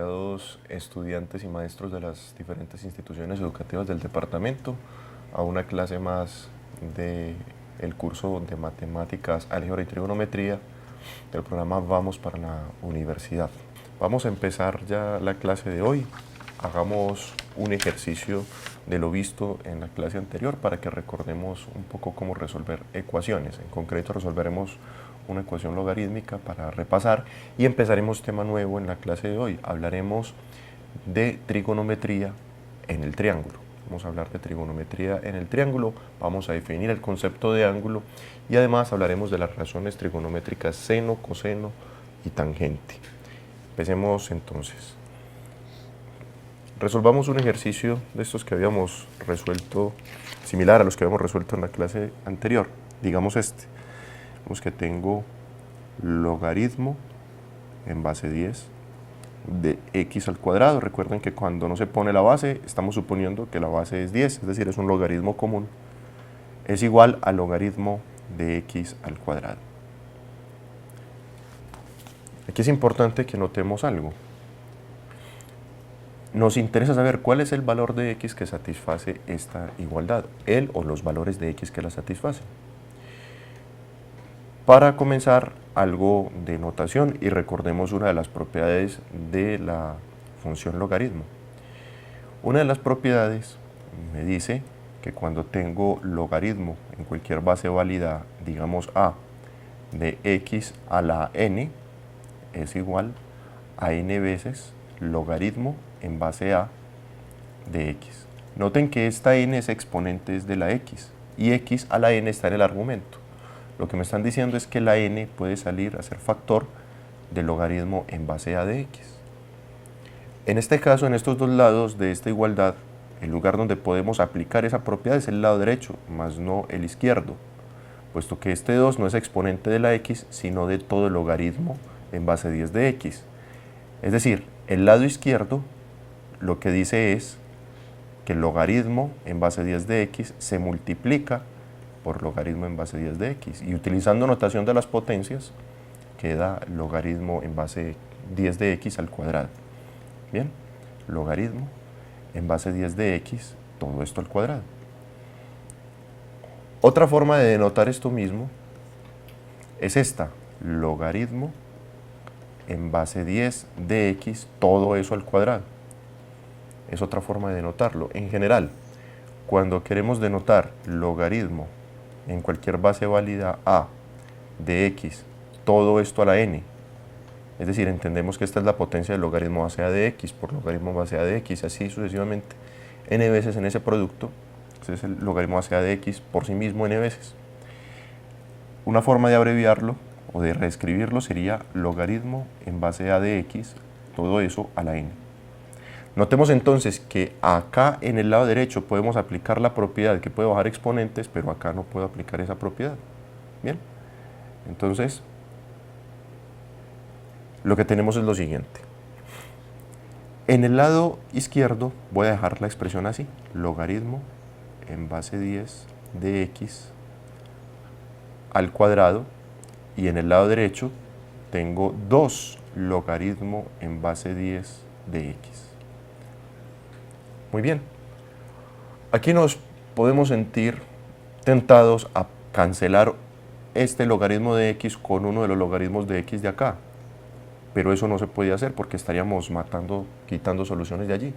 apreciados estudiantes y maestros de las diferentes instituciones educativas del departamento, a una clase más del curso de Matemáticas, Álgebra y Trigonometría del programa Vamos para la Universidad. Vamos a empezar ya la clase de hoy. Hagamos un ejercicio de lo visto en la clase anterior para que recordemos un poco cómo resolver ecuaciones. En concreto resolveremos una ecuación logarítmica para repasar y empezaremos tema nuevo en la clase de hoy. Hablaremos de trigonometría en el triángulo. Vamos a hablar de trigonometría en el triángulo, vamos a definir el concepto de ángulo y además hablaremos de las razones trigonométricas seno, coseno y tangente. Empecemos entonces. Resolvamos un ejercicio de estos que habíamos resuelto, similar a los que habíamos resuelto en la clase anterior. Digamos este. Vemos que tengo logaritmo en base 10 de x al cuadrado. Recuerden que cuando no se pone la base, estamos suponiendo que la base es 10, es decir, es un logaritmo común. Es igual al logaritmo de x al cuadrado. Aquí es importante que notemos algo. Nos interesa saber cuál es el valor de x que satisface esta igualdad, el o los valores de x que la satisfacen. Para comenzar, algo de notación y recordemos una de las propiedades de la función logaritmo. Una de las propiedades me dice que cuando tengo logaritmo en cualquier base válida, digamos a, de x a la n, es igual a n veces logaritmo en base a de x. Noten que esta n es exponente de la x y x a la n está en el argumento. Lo que me están diciendo es que la n puede salir a ser factor del logaritmo en base a de x. En este caso, en estos dos lados de esta igualdad, el lugar donde podemos aplicar esa propiedad es el lado derecho, más no el izquierdo, puesto que este 2 no es exponente de la x, sino de todo el logaritmo en base 10 de x. Es decir, el lado izquierdo lo que dice es que el logaritmo en base 10 de x se multiplica por logaritmo en base 10 de x. Y utilizando notación de las potencias, queda logaritmo en base 10 de x al cuadrado. Bien, logaritmo en base 10 de x, todo esto al cuadrado. Otra forma de denotar esto mismo es esta, logaritmo en base 10 de x, todo eso al cuadrado. Es otra forma de denotarlo. En general, cuando queremos denotar logaritmo en cualquier base válida a de x, todo esto a la n, es decir, entendemos que esta es la potencia del logaritmo base a de x por logaritmo base a de x, así sucesivamente, n veces en ese producto, ese es el logaritmo base a de x por sí mismo n veces. Una forma de abreviarlo o de reescribirlo sería logaritmo en base a de x, todo eso a la n. Notemos entonces que acá en el lado derecho podemos aplicar la propiedad que puede bajar exponentes, pero acá no puedo aplicar esa propiedad. Bien, entonces lo que tenemos es lo siguiente. En el lado izquierdo voy a dejar la expresión así, logaritmo en base 10 de x al cuadrado, y en el lado derecho tengo 2 logaritmo en base 10 de x. Muy bien, aquí nos podemos sentir tentados a cancelar este logaritmo de x con uno de los logaritmos de x de acá, pero eso no se puede hacer porque estaríamos quitando soluciones de allí.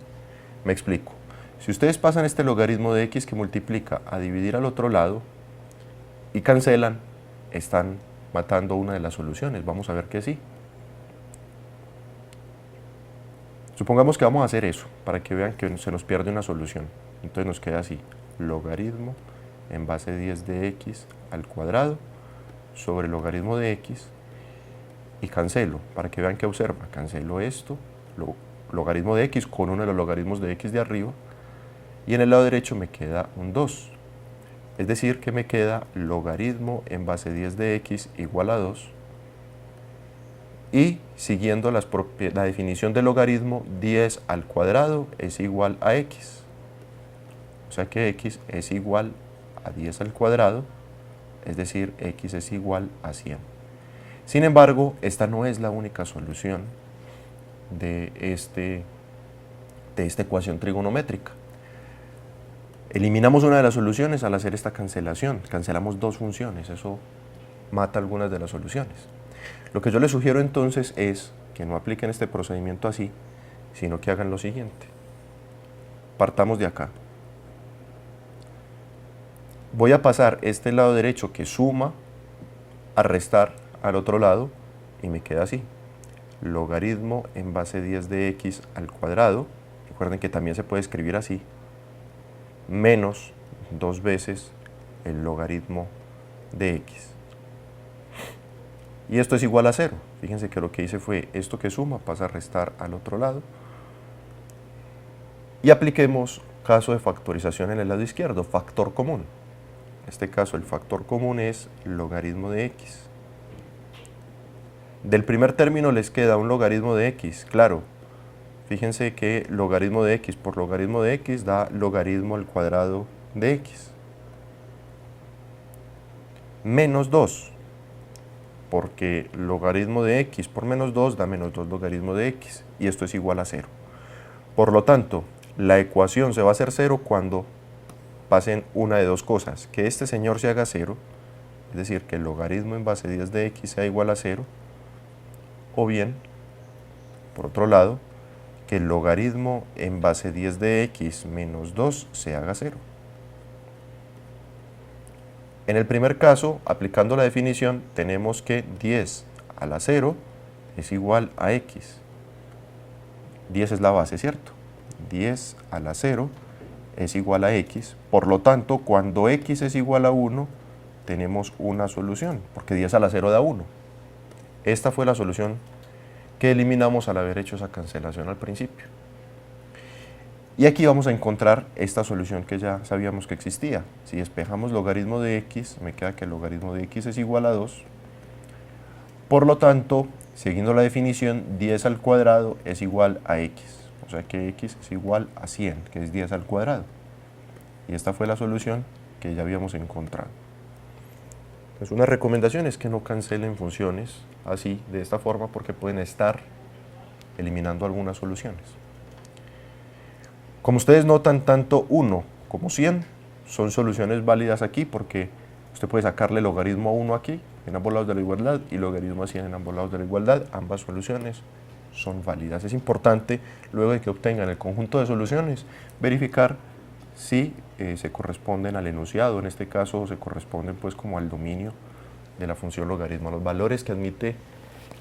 Me explico. Si ustedes pasan este logaritmo de x que multiplica a dividir al otro lado y cancelan, están matando una de las soluciones. Vamos a ver que sí. Supongamos que vamos a hacer eso, para que vean que se nos pierde una solución. Entonces nos queda así, logaritmo en base 10 de x al cuadrado sobre logaritmo de x, y cancelo, para que vean que observa, cancelo esto, logaritmo de x con uno de los logaritmos de x de arriba, y en el lado derecho me queda un 2. Es decir, que me queda logaritmo en base 10 de x igual a 2, y siguiendo la definición del logaritmo, 10 al cuadrado es igual a x. O sea que x es igual a 10 al cuadrado, es decir, x es igual a 100. Sin embargo, esta no es la única solución de esta ecuación trigonométrica. Eliminamos una de las soluciones al hacer esta cancelación. Cancelamos dos funciones, eso mata algunas de las soluciones. Lo que yo les sugiero entonces es que no apliquen este procedimiento así, sino que hagan lo siguiente. Partamos de acá. Voy a pasar este lado derecho que suma a restar al otro lado y me queda así. Logaritmo en base 10 de x al cuadrado, recuerden que también se puede escribir así, menos 2 veces el logaritmo de x. Y esto es igual a 0. Fíjense que lo que hice fue esto que suma pasa a restar al otro lado. Y apliquemos caso de factorización en el lado izquierdo, factor común. En este caso el factor común es logaritmo de x. Del primer término les queda un logaritmo de x, claro. Fíjense que logaritmo de x por logaritmo de x da logaritmo al cuadrado de x. Menos 2, porque logaritmo de x por menos 2 da menos 2 logaritmo de x, y esto es igual a 0. Por lo tanto, la ecuación se va a hacer 0 cuando pasen una de dos cosas, que este señor se haga 0, es decir, que el logaritmo en base 10 de x sea igual a 0, o bien, por otro lado, que el logaritmo en base 10 de x menos 2 se haga 0. En el primer caso, aplicando la definición, tenemos que 10 a la 0 es igual a x. 10 es la base, ¿cierto? 10 a la 0 es igual a x. Por lo tanto, cuando x es igual a 1, tenemos una solución, porque 10 a la 0 da 1. Esta fue la solución que eliminamos al haber hecho esa cancelación al principio. Y aquí vamos a encontrar esta solución que ya sabíamos que existía. Si despejamos logaritmo de x, me queda que el logaritmo de x es igual a 2. Por lo tanto, siguiendo la definición, 10 al cuadrado es igual a x. O sea que x es igual a 100, que es 10 al cuadrado. Y esta fue la solución que ya habíamos encontrado. Entonces, una recomendación es que no cancelen funciones así, de esta forma, porque pueden estar eliminando algunas soluciones. Como ustedes notan, tanto 1 como 100 son soluciones válidas aquí, porque usted puede sacarle logaritmo a 1 aquí, en ambos lados de la igualdad, y logaritmo a 100 en ambos lados de la igualdad. Ambas soluciones son válidas. Es importante, luego de que obtengan el conjunto de soluciones, verificar si se corresponden al enunciado. En este caso se corresponden pues como al dominio de la función logaritmo, los valores que admite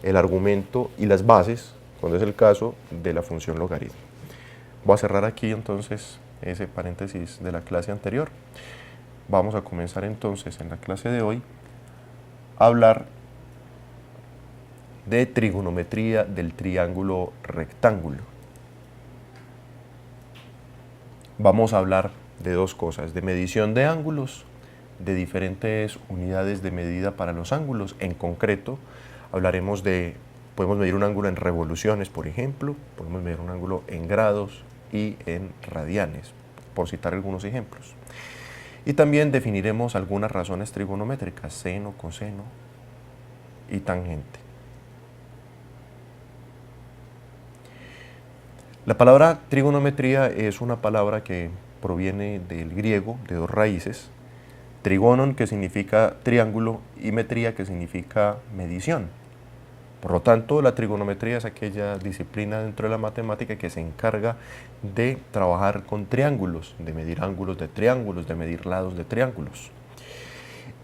el argumento y las bases, cuando es el caso, de la función logaritmo. Voy a cerrar aquí entonces ese paréntesis de la clase anterior. Vamos a comenzar entonces en la clase de hoy a hablar de trigonometría del triángulo rectángulo. Vamos a hablar de dos cosas, de medición de ángulos, de diferentes unidades de medida para los ángulos. En concreto, hablaremos de, podemos medir un ángulo en revoluciones, por ejemplo, podemos medir un ángulo en grados y en radianes, por citar algunos ejemplos. Y también definiremos algunas razones trigonométricas, seno, coseno y tangente. La palabra trigonometría es una palabra que proviene del griego, de dos raíces, trigonon, que significa triángulo, y metría, que significa medición. Por lo tanto, la trigonometría es aquella disciplina dentro de la matemática que se encarga de trabajar con triángulos, de medir ángulos de triángulos, de medir lados de triángulos.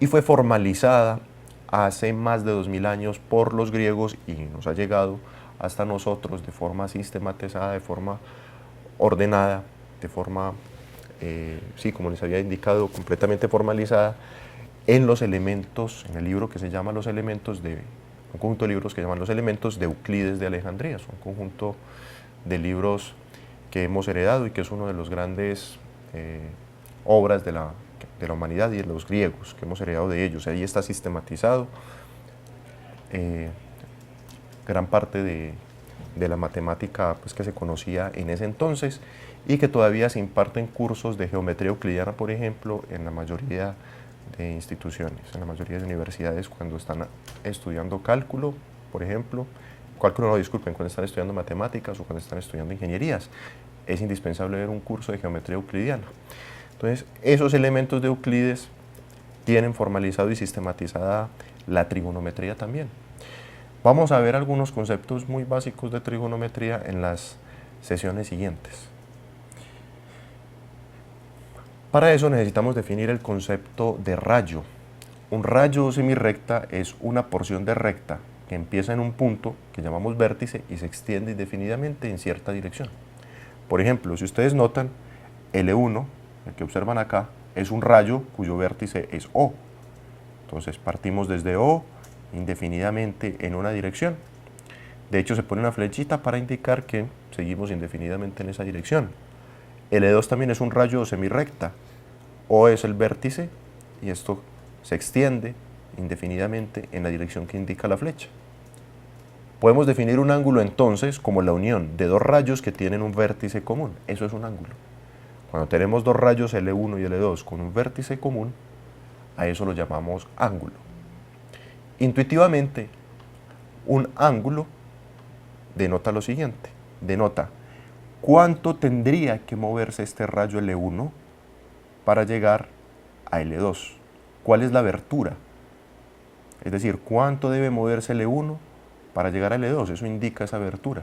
Y fue formalizada hace más de 2000 años por los griegos y nos ha llegado hasta nosotros de forma sistematizada, de forma ordenada, de forma, sí, como les había indicado, completamente formalizada en los elementos, en el libro que se llama Los Elementos de, un conjunto de libros que llaman Los Elementos de Euclides de Alejandría. Es un conjunto de libros que hemos heredado y que es uno de los grandes obras de la humanidad y de los griegos, que hemos heredado de ellos. Ahí está sistematizado gran parte de la matemática pues, que se conocía en ese entonces y que todavía se imparten cursos de geometría euclidiana, por ejemplo, en la mayoría de instituciones, en la mayoría de universidades, cuando están estudiando cálculo, por ejemplo, cálculo no, disculpen, cuando están estudiando matemáticas o cuando están estudiando ingenierías. Es indispensable ver un curso de geometría euclidiana. Entonces, esos elementos de Euclides tienen formalizado y sistematizada la trigonometría también. Vamos a ver algunos conceptos muy básicos de trigonometría en las sesiones siguientes. Para eso necesitamos definir el concepto de rayo. Un rayo o semirrecta es una porción de recta que empieza en un punto que llamamos vértice y se extiende indefinidamente en cierta dirección. Por ejemplo, si ustedes notan, L1, el que observan acá, es un rayo cuyo vértice es O. Entonces partimos desde O indefinidamente en una dirección. De hecho, se pone una flechita para indicar que seguimos indefinidamente en esa dirección. L2 también es un rayo semirrecta. O es el vértice y esto se extiende indefinidamente en la dirección que indica la flecha. Podemos definir un ángulo entonces como la unión de dos rayos que tienen un vértice común. Eso es un ángulo. Cuando tenemos dos rayos L1 y L2 con un vértice común, a eso lo llamamos ángulo. Intuitivamente, un ángulo denota lo siguiente, denota cuánto tendría que moverse este rayo L1 para llegar a L2. ¿Cuál es la abertura? Es decir, cuánto debe moverse L1 para llegar a L2, eso indica esa abertura.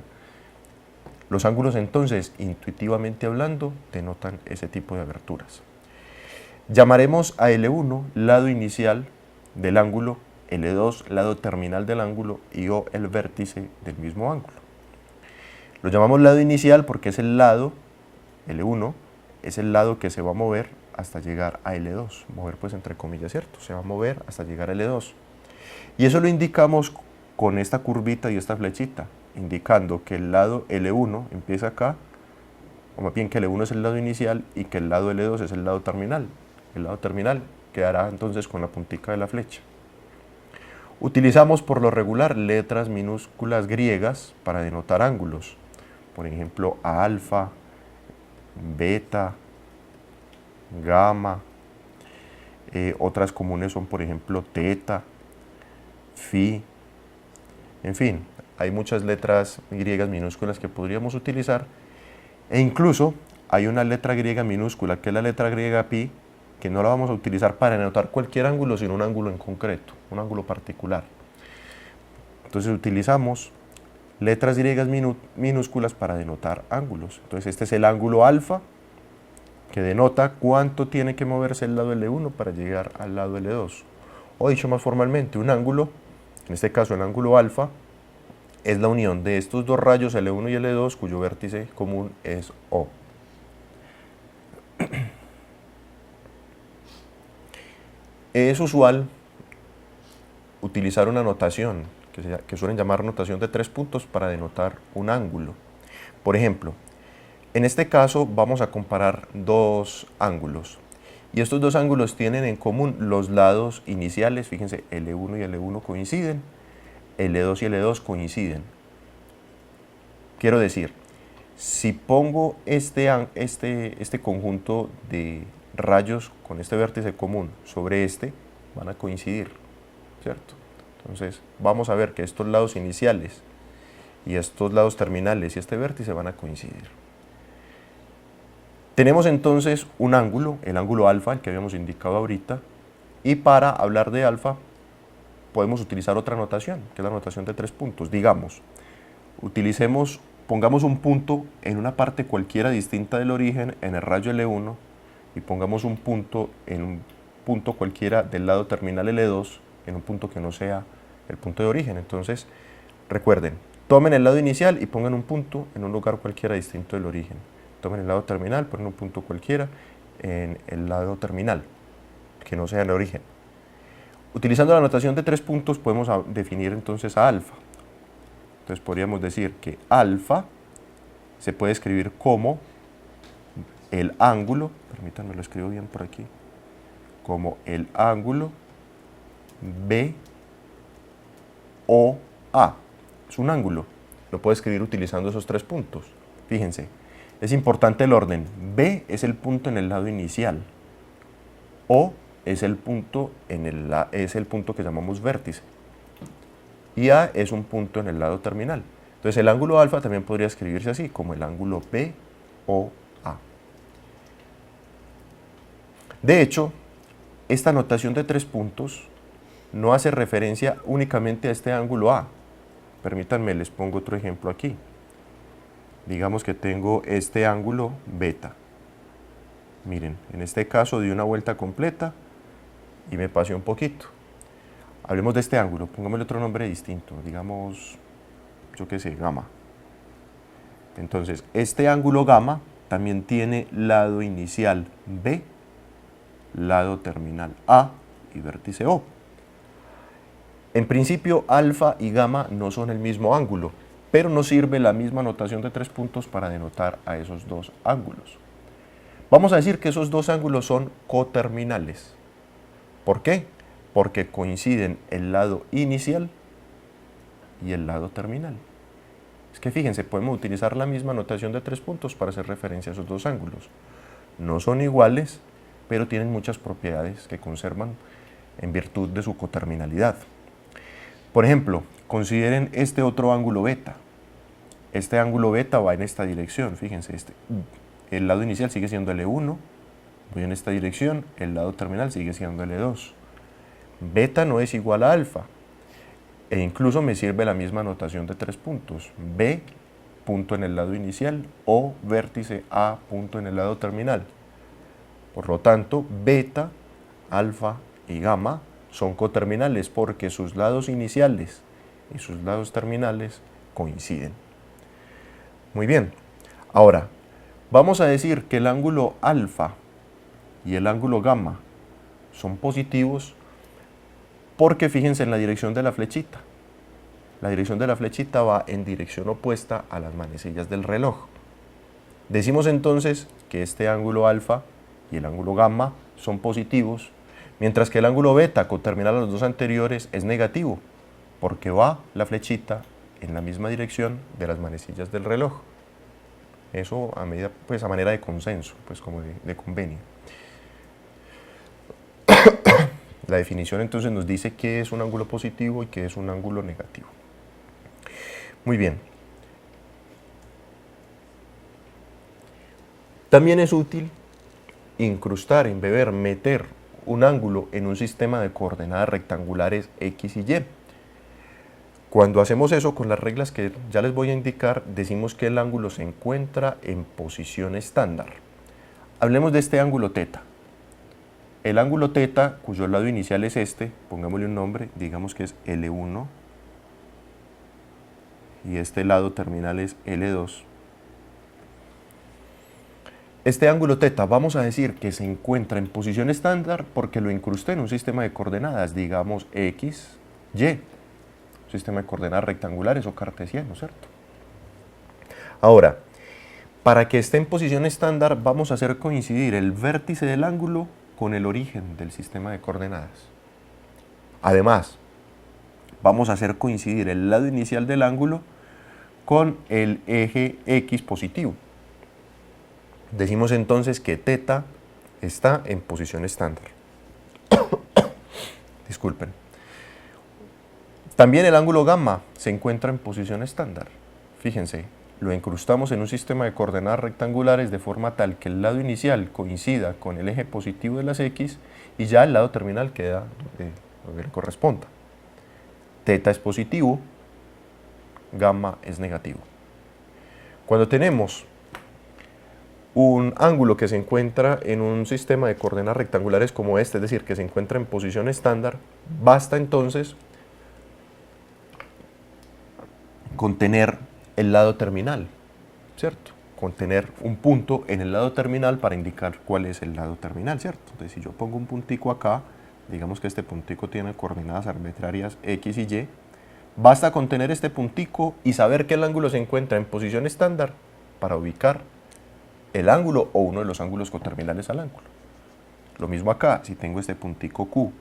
Los ángulos entonces, intuitivamente hablando, denotan ese tipo de aberturas. Llamaremos a L1 lado inicial del ángulo, L2 lado terminal del ángulo y O el vértice del mismo ángulo. Lo llamamos lado inicial porque es el lado, L1, es el lado que se va a mover hasta llegar a L2. Mover pues entre comillas, ¿cierto? Se va a mover hasta llegar a L2. Y eso lo indicamos con esta curvita y esta flechita, indicando que el lado L1 empieza acá, o más bien que L1 es el lado inicial y que el lado L2 es el lado terminal. El lado terminal quedará entonces con la puntica de la flecha. Utilizamos por lo regular letras minúsculas griegas para denotar ángulos. Por ejemplo, alfa, beta, gamma. Otras comunes son, por ejemplo, teta, phi. En fin, hay muchas letras griegas minúsculas que podríamos utilizar. E incluso hay una letra griega minúscula, que es la letra griega pi, que no la vamos a utilizar para denotar cualquier ángulo, sino un ángulo en concreto, un ángulo particular. Entonces utilizamos letras griegas minúsculas para denotar ángulos. Entonces este es el ángulo alfa, que denota cuánto tiene que moverse el lado L1 para llegar al lado L2. O dicho más formalmente, un ángulo, en este caso el ángulo alfa, es la unión de estos dos rayos L1 y L2 cuyo vértice común es O. Es usual utilizar una notación que suelen llamar notación de 3 puntos para denotar un ángulo. Por ejemplo, en este caso vamos a comparar dos ángulos y estos dos ángulos tienen en común los lados iniciales. Fíjense, L1 y L1 coinciden, L2 y L2 coinciden. Quiero decir, si pongo este conjunto de rayos con este vértice común sobre este, van a coincidir, ¿cierto? Entonces vamos a ver que estos lados iniciales y estos lados terminales y este vértice van a coincidir. Tenemos entonces un ángulo, el ángulo alfa, el que habíamos indicado ahorita, y para hablar de alfa podemos utilizar otra notación, que es la notación de 3 puntos. Digamos, pongamos un punto en una parte cualquiera distinta del origen en el rayo L1 y pongamos un punto en un punto cualquiera del lado terminal L2 en un punto que no sea el punto de origen. Entonces, recuerden, tomen el lado inicial y pongan un punto en un lugar cualquiera distinto del origen. Tomen el lado terminal, ponen un punto cualquiera en el lado terminal, que no sea el origen. Utilizando la notación de 3 puntos podemos definir entonces a alfa. Entonces podríamos decir que alfa se puede escribir como el ángulo, permítanme lo escribo bien por aquí, como el ángulo BOA. Es un ángulo, lo puedo escribir utilizando esos 3 puntos. Fíjense, es importante el orden. B es el punto en el lado inicial, O es el punto que llamamos vértice. y A es un punto en el lado terminal. Entonces el ángulo alfa también podría escribirse así, como el ángulo BOA. De hecho, esta notación de 3 puntos no hace referencia únicamente a este ángulo A. Permítanme, les pongo otro ejemplo aquí. Digamos que tengo este ángulo beta. Miren, en este caso di una vuelta completa y me pasé un poquito. Hablemos de este ángulo, pongámosle otro nombre distinto, digamos, yo qué sé, gamma. Entonces, este ángulo gamma también tiene lado inicial B, lado terminal A y vértice O. En principio, alfa y gamma no son el mismo ángulo, pero nos sirve la misma notación de 3 puntos para denotar a esos dos ángulos. Vamos a decir que esos dos ángulos son coterminales. ¿Por qué? Porque coinciden el lado inicial y el lado terminal. Es que fíjense, podemos utilizar la misma notación de 3 puntos para hacer referencia a esos dos ángulos. No son iguales, pero tienen muchas propiedades que conservan en virtud de su coterminalidad. Por ejemplo, consideren este otro ángulo beta. Este ángulo beta va en esta dirección, fíjense, el lado inicial sigue siendo L1, voy en esta dirección, el lado terminal sigue siendo L2. Beta no es igual a alfa, e incluso me sirve la misma notación de 3 puntos. B, punto en el lado inicial, o vértice A, punto en el lado terminal. Por lo tanto, beta, alfa y gamma son coterminales porque sus lados iniciales y sus lados terminales coinciden. Muy bien, ahora vamos a decir que el ángulo alfa y el ángulo gamma son positivos porque fíjense en la dirección de la flechita. La dirección de la flechita va en dirección opuesta a las manecillas del reloj. Decimos entonces que este ángulo alfa y el ángulo gamma son positivos, mientras que el ángulo beta, coterminal a los dos anteriores, es negativo, porque va la flechita en la misma dirección de las manecillas del reloj. Eso a manera de consenso, pues como de convenio. La definición entonces nos dice qué es un ángulo positivo y qué es un ángulo negativo. Muy bien. También es útil incrustar, embeber, meter un ángulo en un sistema de coordenadas rectangulares X y Y. Cuando hacemos eso con las reglas que ya les voy a indicar, decimos que el ángulo se encuentra en posición estándar. Hablemos de este ángulo θ. El ángulo θ, cuyo lado inicial es este, pongámosle un nombre, digamos que es L1, y este lado terminal es L2. Este ángulo θ vamos a decir que se encuentra en posición estándar porque lo incrusté en un sistema de coordenadas, digamos X, Y, un sistema de coordenadas rectangulares o cartesiano, ¿cierto? Ahora, para que esté en posición estándar vamos a hacer coincidir el vértice del ángulo con el origen del sistema de coordenadas. Además, vamos a hacer coincidir el lado inicial del ángulo con el eje X positivo. Decimos entonces que θ está en posición estándar. Disculpen. También el ángulo gamma se encuentra en posición estándar. Fíjense, lo incrustamos en un sistema de coordenadas rectangulares de forma tal que el lado inicial coincida con el eje positivo de las X y ya el lado terminal queda donde le corresponda. θ es positivo, gamma es negativo. Cuando tenemos un ángulo que se encuentra en un sistema de coordenadas rectangulares como este, es decir, que se encuentra en posición estándar, basta entonces con tener el lado terminal, ¿cierto? Con tener un punto en el lado terminal para indicar cuál es el lado terminal, ¿cierto? Entonces, si yo pongo un puntico acá, digamos que este puntico tiene coordenadas arbitrarias X y Y, basta con tener este puntico y saber que el ángulo se encuentra en posición estándar para ubicar el ángulo o uno de los ángulos coterminales al ángulo. Lo mismo acá, si tengo este puntico Q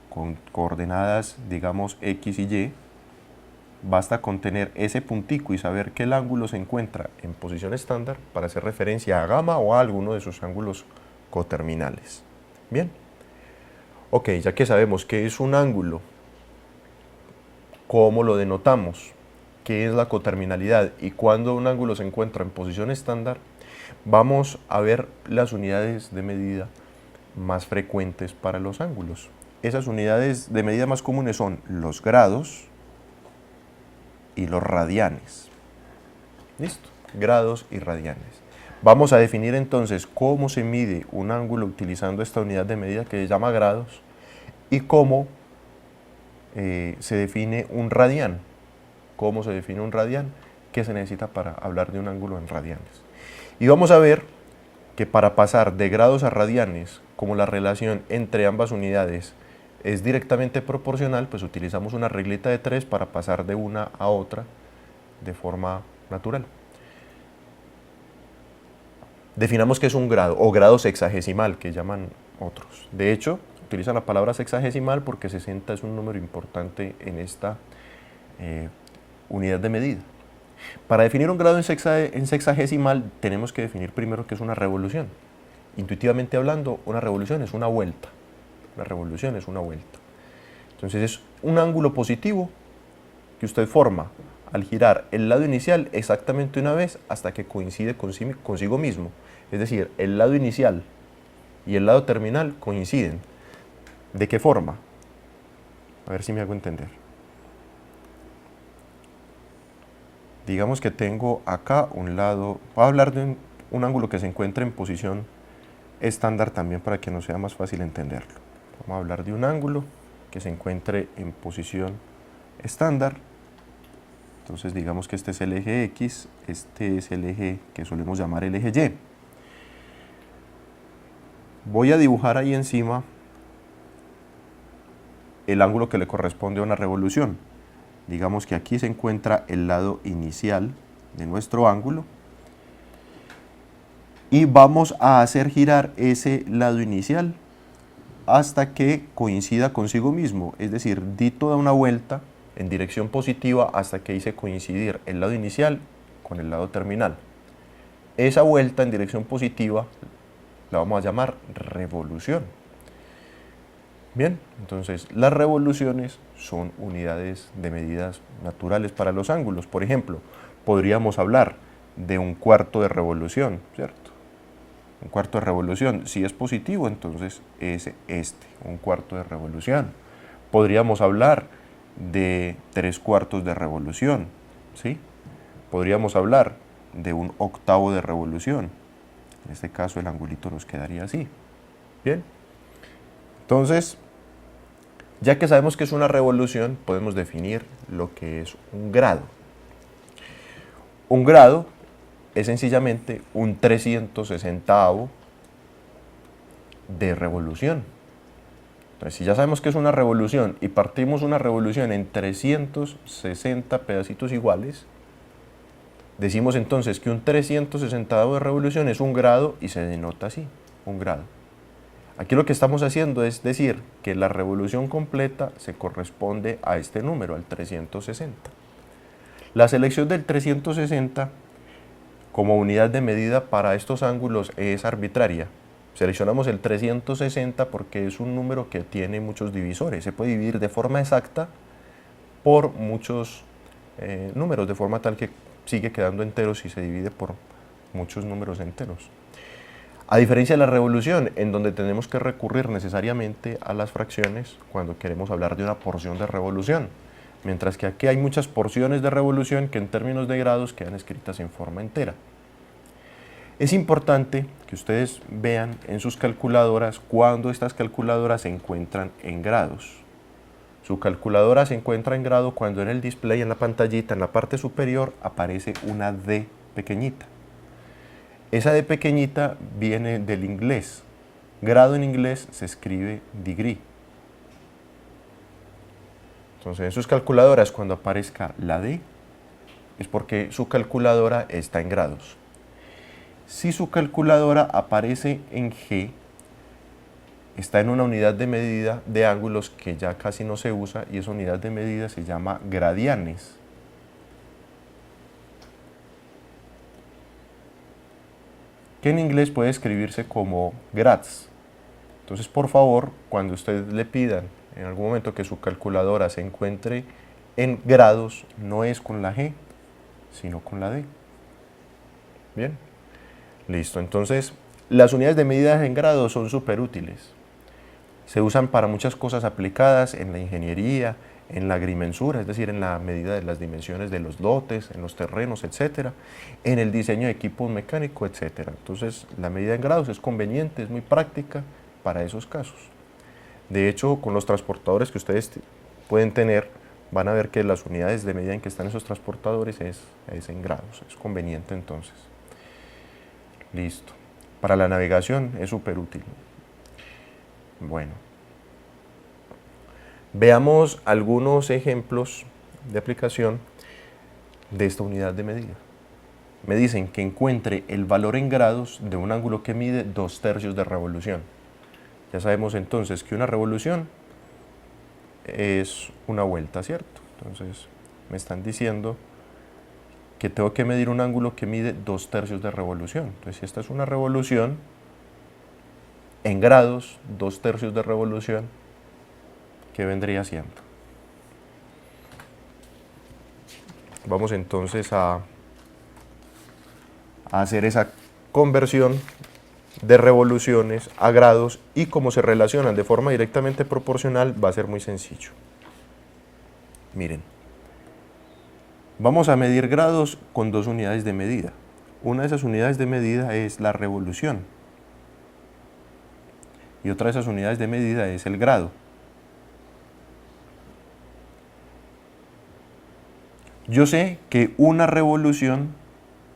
con coordenadas, digamos, X y Y, basta con tener ese puntico y saber que el ángulo se encuentra en posición estándar para hacer referencia a gamma o a alguno de sus ángulos coterminales. Bien. Ok, ya que sabemos que es un ángulo ¿Cómo lo denotamos? ¿Qué es la coterminalidad? Y cuando un ángulo se encuentra en posición estándar, vamos a ver las unidades de medida más frecuentes para los ángulos. Esas unidades de medida más comunes son los grados y los radianes. ¿Listo? Grados y radianes. Vamos a definir entonces cómo se mide un ángulo utilizando esta unidad de medida que se llama grados y cómo se define un radián. ¿Cómo se define un radián? ¿Qué se necesita para hablar de un ángulo en radianes? Y vamos a ver que para pasar de grados a radianes, como la relación entre ambas unidades es directamente proporcional, pues utilizamos una reglita de 3 para pasar de una a otra de forma natural. Definamos qué es un grado, o grado sexagesimal, que llaman otros. De hecho, utilizan la palabra sexagesimal porque 60 es un número importante en esta unidad de medida. Para definir un grado en sexagesimal tenemos que definir primero qué es una revolución. Intuitivamente hablando, una revolución es una vuelta. Una revolución es una vuelta. Entonces es un ángulo positivo que usted forma al girar el lado inicial exactamente una vez hasta que coincide consigo mismo. Es decir, el lado inicial y el lado terminal coinciden. ¿De qué forma? A ver si me hago entender. Digamos que tengo acá un lado, voy a hablar de un ángulo que se encuentra en posición estándar también para que nos sea más fácil entenderlo. Vamos a hablar de un ángulo que se encuentre en posición estándar. Entonces digamos que este es el eje X, este es el eje que solemos llamar el eje Y. Voy a dibujar ahí encima el ángulo que le corresponde a una revolución. Digamos que aquí se encuentra el lado inicial de nuestro ángulo y vamos a hacer girar ese lado inicial hasta que coincida consigo mismo, es decir, di toda una vuelta en dirección positiva hasta que hice coincidir el lado inicial con el lado terminal. Esa vuelta en dirección positiva la vamos a llamar revolución. Bien, entonces las revoluciones son unidades de medidas naturales para los ángulos. Por ejemplo, podríamos hablar de un cuarto de revolución, ¿cierto? Un cuarto de revolución, si es positivo, entonces es un cuarto de revolución. Podríamos hablar de 3/4 de revolución, ¿sí? Podríamos hablar de un octavo de revolución. En este caso el angulito nos quedaría así. Bien, entonces, ya que sabemos que es una revolución, podemos definir lo que es un grado. Un grado es sencillamente un 360avo de revolución. Entonces, si ya sabemos que es una revolución y partimos una revolución en 360 pedacitos iguales, decimos entonces que un 360avo de revolución es un grado y se denota así, un grado. Aquí lo que estamos haciendo es decir que la revolución completa se corresponde a este número, al 360. La selección del 360 como unidad de medida para estos ángulos es arbitraria. Seleccionamos el 360 porque es un número que tiene muchos divisores. Se puede dividir de forma exacta por muchos números, de forma tal que sigue quedando entero si se divide por muchos números enteros. A diferencia de la revolución, en donde tenemos que recurrir necesariamente a las fracciones cuando queremos hablar de una porción de revolución, mientras que aquí hay muchas porciones de revolución que en términos de grados quedan escritas en forma entera. Es importante que ustedes vean en sus calculadoras cuando estas calculadoras se encuentran en grados. Su calculadora se encuentra en grado cuando en el display, en la pantallita, en la parte superior, aparece una D pequeñita. Esa D pequeñita viene del inglés. Grado en inglés se escribe degree. Entonces en sus calculadoras cuando aparezca la D es porque su calculadora está en grados. Si su calculadora aparece en G, está en una unidad de medida de ángulos que ya casi no se usa y esa unidad de medida se llama gradianes. Que en inglés puede escribirse como grads. Entonces, por favor, cuando ustedes le pidan en algún momento que su calculadora se encuentre en grados no es con la G, sino con la D. Bien, listo. Entonces, las unidades de medida en grados son súper útiles. Se usan para muchas cosas aplicadas en la ingeniería, en la agrimensura, es decir, en la medida de las dimensiones de los lotes, en los terrenos, etcétera, en el diseño de equipos mecánicos, etcétera. Entonces, la medida en grados es conveniente, es muy práctica para esos casos. De hecho, con los transportadores que ustedes pueden tener, van a ver que las unidades de medida en que están esos transportadores es en grados, es conveniente entonces. Listo. Para la navegación es súper útil. Bueno. Veamos algunos ejemplos de aplicación de esta unidad de medida. Me dicen que encuentre el valor en grados de un ángulo que mide 2/3 de revolución. Ya sabemos entonces que una revolución es una vuelta, ¿cierto? Entonces me están diciendo que tengo que medir un ángulo que mide 2/3 de revolución. Entonces, si esta es una revolución, en grados, 2/3 de revolución, ¿qué vendría siendo? Vamos entonces a hacer esa conversión de revoluciones a grados, y como se relacionan de forma directamente proporcional, va a ser muy sencillo. Miren, vamos a medir grados con dos unidades de medida. Una de esas unidades de medida es la revolución y otra de esas unidades de medida es el grado. Yo sé que una revolución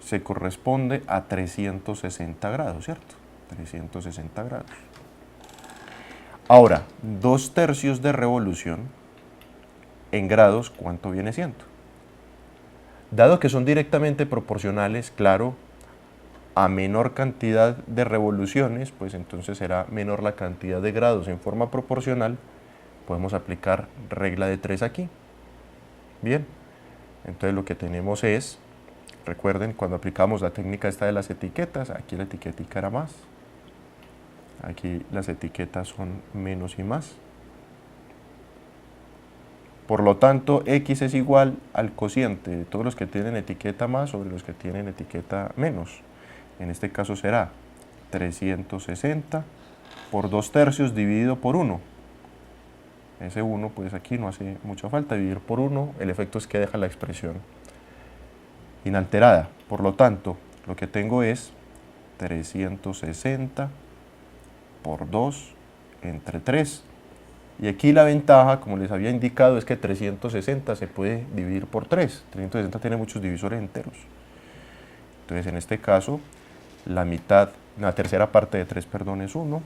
se corresponde a 360 grados, ¿cierto? 360 grados. Ahora, 2/3 de revolución en grados, ¿cuánto viene siendo? Dado que son directamente proporcionales, claro, a menor cantidad de revoluciones, pues entonces será menor la cantidad de grados en forma proporcional. Podemos aplicar regla de 3 aquí. Bien, entonces lo que tenemos es, recuerden, cuando aplicamos la técnica esta de las etiquetas, aquí la etiquetica era más, aquí las etiquetas son menos y más. Por lo tanto, X es igual al cociente de todos los que tienen etiqueta más sobre los que tienen etiqueta menos. En este caso será 360 por 2/3 dividido por 1. Ese 1, pues aquí no hace mucha falta, dividir por 1, el efecto es que deja la expresión inalterada. Por lo tanto, lo que tengo es 360 por 2 entre 3. Y aquí la ventaja, como les había indicado, es que 360 se puede dividir por 3. 360 tiene muchos divisores enteros. Entonces, en este caso, la tercera parte de 3, perdón, es 1.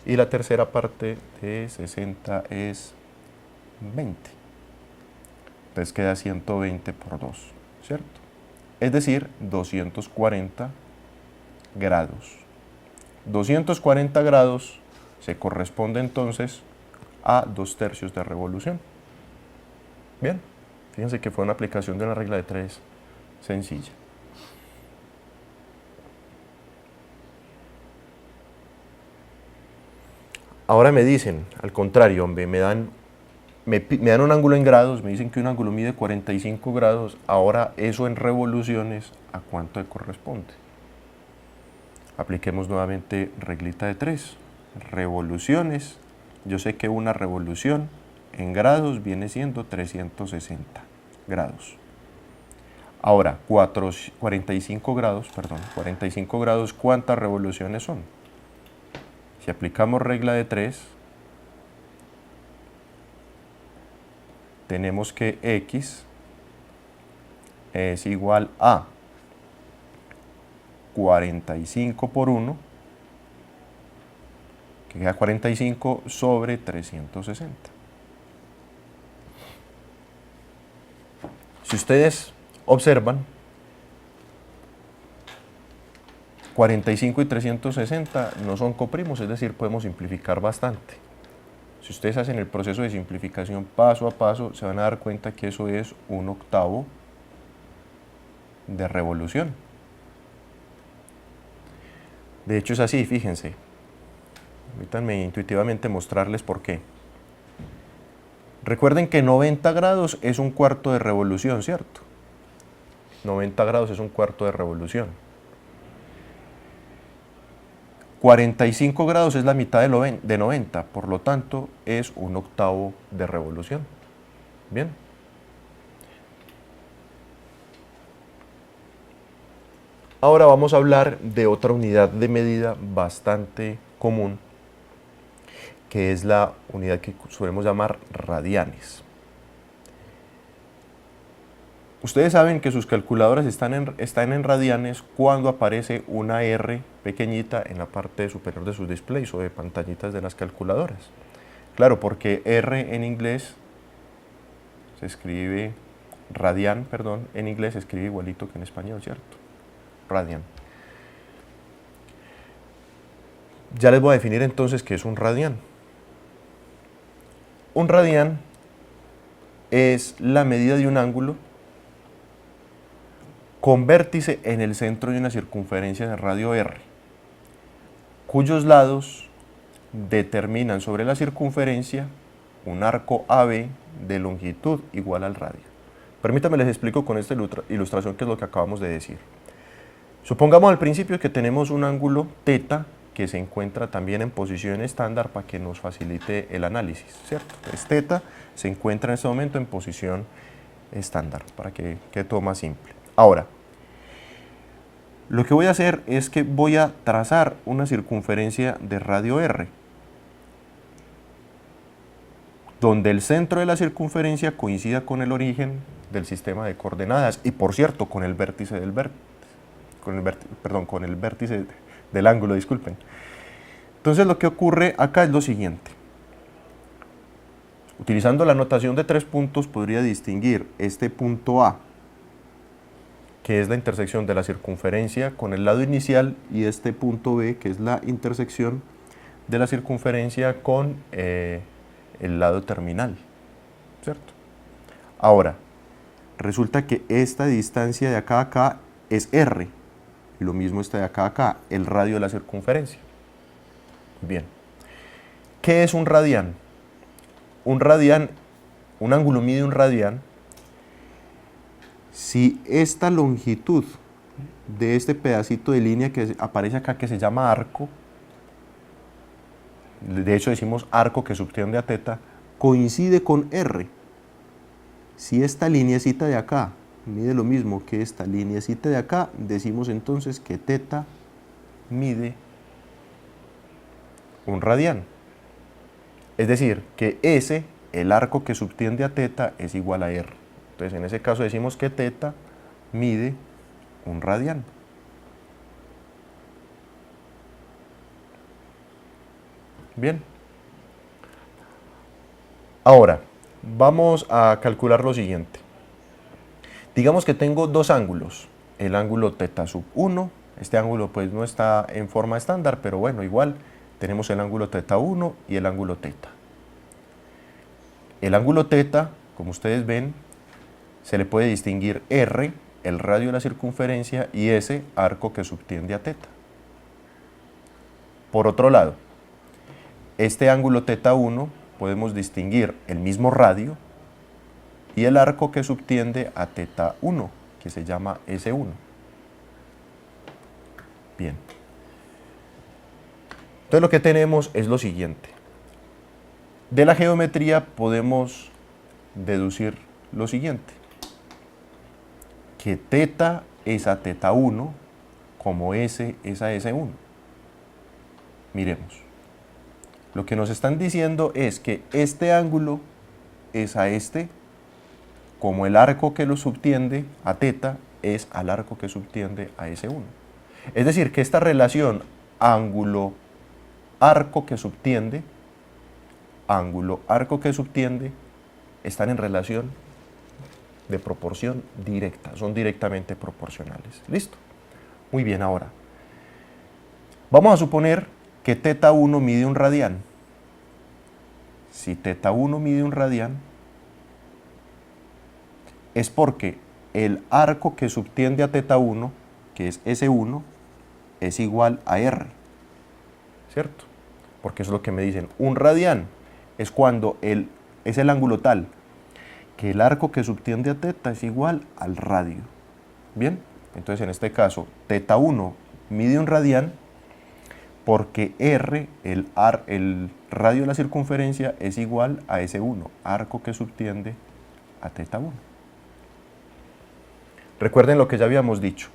Y la tercera parte de 60 es 20. Entonces queda 120 por 2, ¿cierto? Es decir, 240 grados. 240 grados se corresponde entonces a 2/3 de revolución. Bien, fíjense que fue una aplicación de una regla de 3 sencilla. Ahora me dicen, al contrario, hombre, me dan un ángulo en grados, me dicen que un ángulo mide 45 grados, ahora eso en revoluciones, ¿a cuánto le corresponde? Apliquemos nuevamente reglita de 3. Revoluciones, yo sé que una revolución en grados viene siendo 360 grados. Ahora, 45 grados, ¿cuántas revoluciones son? Si aplicamos regla de 3, tenemos que X es igual a 45 por 1, que queda 45 sobre 360. Si ustedes observan, 45 y 360 no son coprimos, es decir, podemos simplificar bastante. Si ustedes hacen el proceso de simplificación paso a paso, se van a dar cuenta que eso es 1/8 de revolución. De hecho es así, fíjense. Permítanme intuitivamente mostrarles por qué. Recuerden que 90 grados es un cuarto de revolución, ¿cierto? 90 grados es un cuarto de revolución. 45 grados es la mitad de 90, por lo tanto es un octavo de revolución. Bien. Ahora vamos a hablar de otra unidad de medida bastante común, que es la unidad que solemos llamar radianes. Ustedes saben que sus calculadoras están en radianes cuando aparece una R pequeñita en la parte superior de sus displays o de pantallitas de las calculadoras. Claro, porque R en inglés se escribe, radian, perdón, en inglés se escribe igualito que en español, ¿cierto? Radian. Ya les voy a definir entonces qué es un radian. Un radian es la medida de un ángulo con vértice en el centro de una circunferencia de radio r, cuyos lados determinan sobre la circunferencia un arco AB de longitud igual al radio. Permítanme les explico con esta ilustración qué es lo que acabamos de decir. Supongamos al principio que tenemos un ángulo θ que se encuentra también en posición estándar para que nos facilite el análisis, ¿cierto? Es θ, se encuentra en este momento en posición estándar, para que quede todo más simple. Ahora, lo que voy a hacer es que voy a trazar una circunferencia de radio r, donde el centro de la circunferencia coincida con el origen del sistema de coordenadas y, por cierto, con el vértice del ángulo, disculpen. Entonces lo que ocurre acá es lo siguiente. Utilizando la notación de 3 puntos podría distinguir este punto A, que es la intersección de la circunferencia con el lado inicial, y este punto B, que es la intersección de la circunferencia con el lado terminal, ¿cierto? Ahora, resulta que esta distancia de acá a acá es R, y lo mismo esta de acá a acá, el radio de la circunferencia. Bien, ¿qué es un radian? Un ángulo mide un radian si esta longitud de este pedacito de línea que aparece acá, que se llama arco, de hecho decimos arco que subtiende a θ, coincide con R. Si esta lineecita de acá mide lo mismo que esta lineecita de acá, decimos entonces que θ mide un radian. Es decir, que S, el arco que subtiende a θ, es igual a R. Entonces, en ese caso decimos que θ mide un radian. Bien. Ahora, vamos a calcular lo siguiente. Digamos que tengo dos ángulos. El ángulo θ sub 1, este ángulo pues no está en forma estándar, pero bueno, igual tenemos el ángulo θ1 y el ángulo θ. El ángulo θ, como ustedes ven, se le puede distinguir R, el radio de la circunferencia, y S, arco que subtiende a θ. Por otro lado, este ángulo θ1 podemos distinguir el mismo radio y el arco que subtiende a θ1, que se llama S1. Bien. Entonces lo que tenemos es lo siguiente. De la geometría podemos deducir lo siguiente: que θ es a θ1 como S es a S1. Miremos. Lo que nos están diciendo es que este ángulo es a este como el arco que lo subtiende a θ es al arco que subtiende a S1. Es decir, que esta relación ángulo-arco que subtiende, están en relación de proporción directa, son directamente proporcionales. ¿Listo? Muy bien, ahora vamos a suponer que θ1 mide un radian. Si θ1 mide un radian, es porque el arco que subtiende a θ1, que es S1, es igual a R, ¿cierto? Porque eso es lo que me dicen. Un radian es cuando el es el ángulo tal que el arco que subtiende a θ es igual al radio. Bien, entonces en este caso θ1 mide un radián porque r, el radio de la circunferencia, es igual a S1, arco que subtiende a θ1. Recuerden lo que ya habíamos dicho.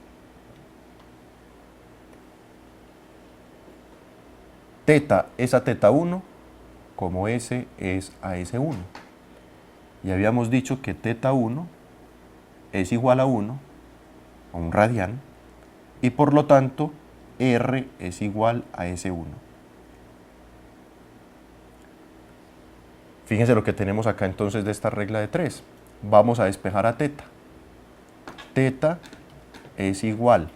Θ es a θ1 como S es a S1. Y habíamos dicho que θ1 es igual a 1, a un radián, y por lo tanto R es igual a S1. Fíjense lo que tenemos acá entonces de esta regla de 3. Vamos a despejar a θ. θ es igual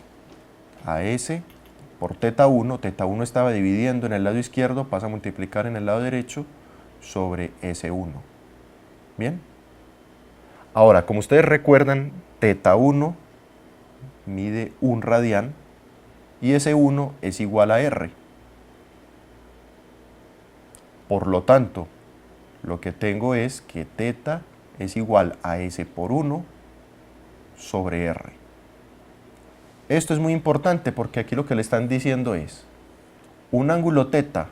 a S por θ1. θ1 estaba dividiendo en el lado izquierdo, pasa a multiplicar en el lado derecho sobre S1. ¿Bien? Ahora, como ustedes recuerdan, θ1 mide un radián y S1 es igual a R. Por lo tanto, lo que tengo es que θ es igual a S por 1 sobre R. Esto es muy importante porque aquí lo que le están diciendo es un ángulo θ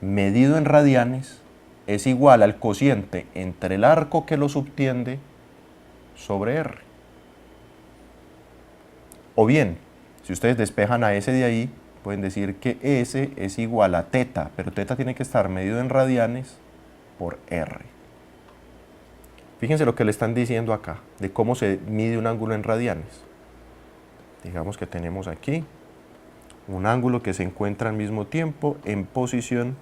medido en radianes es igual al cociente entre el arco que lo subtiende sobre R. O bien, si ustedes despejan a S de ahí, pueden decir que S es igual a θ, pero θ tiene que estar medido en radianes por R. Fíjense lo que le están diciendo acá, de cómo se mide un ángulo en radianes. Digamos que tenemos aquí un ángulo que se encuentra al mismo tiempo en posición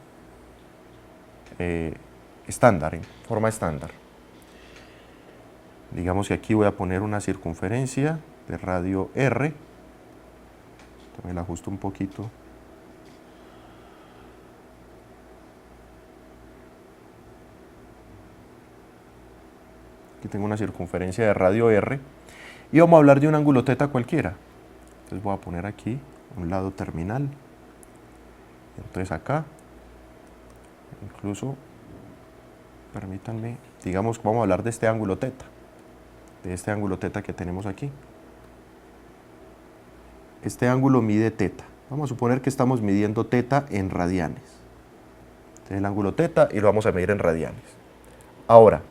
estándar, en forma estándar. Digamos que aquí voy a poner una circunferencia de radio R. También la ajusto un poquito. Aquí tengo una circunferencia de radio R. Y vamos a hablar de un ángulo θ cualquiera. Entonces voy a poner aquí un lado terminal. Entonces acá, incluso, permítanme, digamos que vamos a hablar de este ángulo θ. De este ángulo θ que tenemos aquí. Este ángulo mide θ. Vamos a suponer que estamos midiendo θ en radianes. Este es el ángulo θ y lo vamos a medir en radianes. Ahora,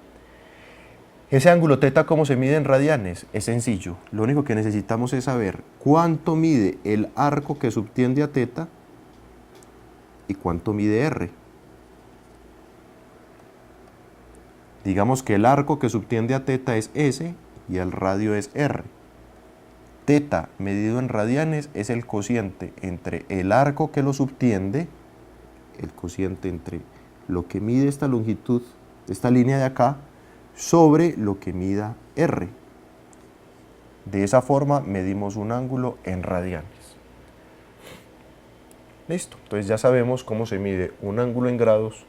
ese ángulo θ, ¿cómo se mide en radianes? Es sencillo. Lo único que necesitamos es saber cuánto mide el arco que subtiende a θ y cuánto mide R. Digamos que el arco que subtiende a θ es S y el radio es R. θ medido en radianes es el cociente entre el arco que lo subtiende, el cociente entre lo que mide esta longitud, esta línea de acá, sobre lo que mida R. De esa forma medimos un ángulo en radianes. Listo, entonces ya sabemos cómo se mide un ángulo en grados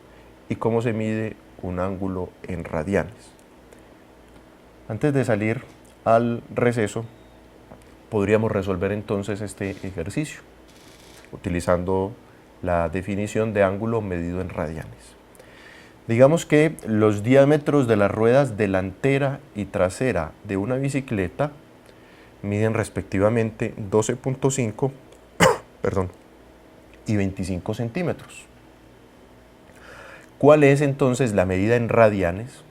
y cómo se mide un ángulo en radianes. Antes de salir al receso, podríamos resolver entonces este ejercicio utilizando la definición de ángulo medido en radianes. Digamos que los diámetros de las ruedas delantera y trasera de una bicicleta miden respectivamente 12.5 y 25 centímetros. ¿Cuál es entonces la medida en radianes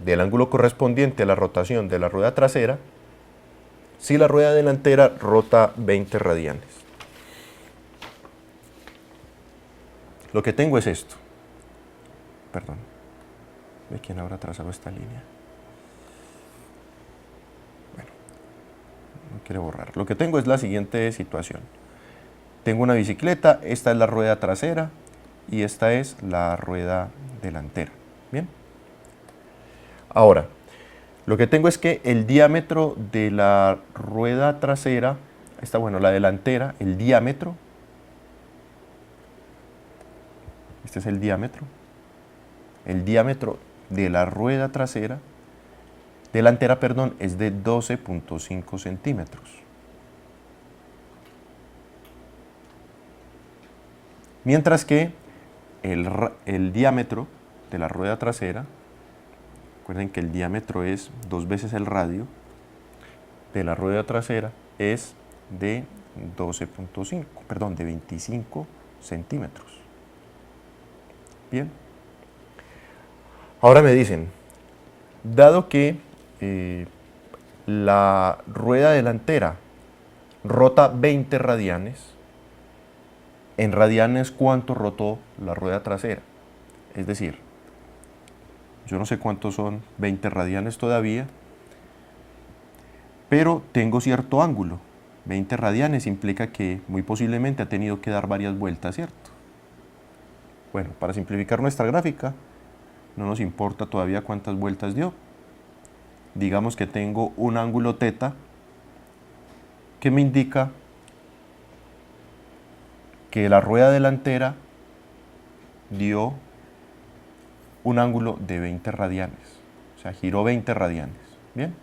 del ángulo correspondiente a la rotación de la rueda trasera si la rueda delantera rota 20 radianes? Lo que tengo es esto. Perdón, ¿de quién habrá trazado esta línea? Bueno, no quiero borrar. Lo que tengo es la siguiente situación. Tengo una bicicleta, esta es la rueda trasera y esta es la rueda delantera. Bien. Ahora, lo que tengo es que el diámetro de la rueda trasera, la delantera, el diámetro, este es el diámetro de la rueda delantera, es de 12.5 centímetros. Mientras que el diámetro de la rueda trasera, recuerden que el diámetro es 2 veces el radio, de la rueda trasera es de 12.5, perdón, de 25 centímetros. Bien. Ahora me dicen, dado que la rueda delantera rota 20 radianes, en radianes, ¿cuánto rotó la rueda trasera? Es decir, yo no sé cuántos son 20 radianes todavía, pero tengo cierto ángulo. 20 radianes implica que muy posiblemente ha tenido que dar varias vueltas, ¿cierto? Bueno, para simplificar nuestra gráfica, no nos importa todavía cuántas vueltas dio. Digamos que tengo un ángulo θ que me indica que la rueda delantera dio un ángulo de 20 radianes, o sea, giró 20 radianes, ¿bien?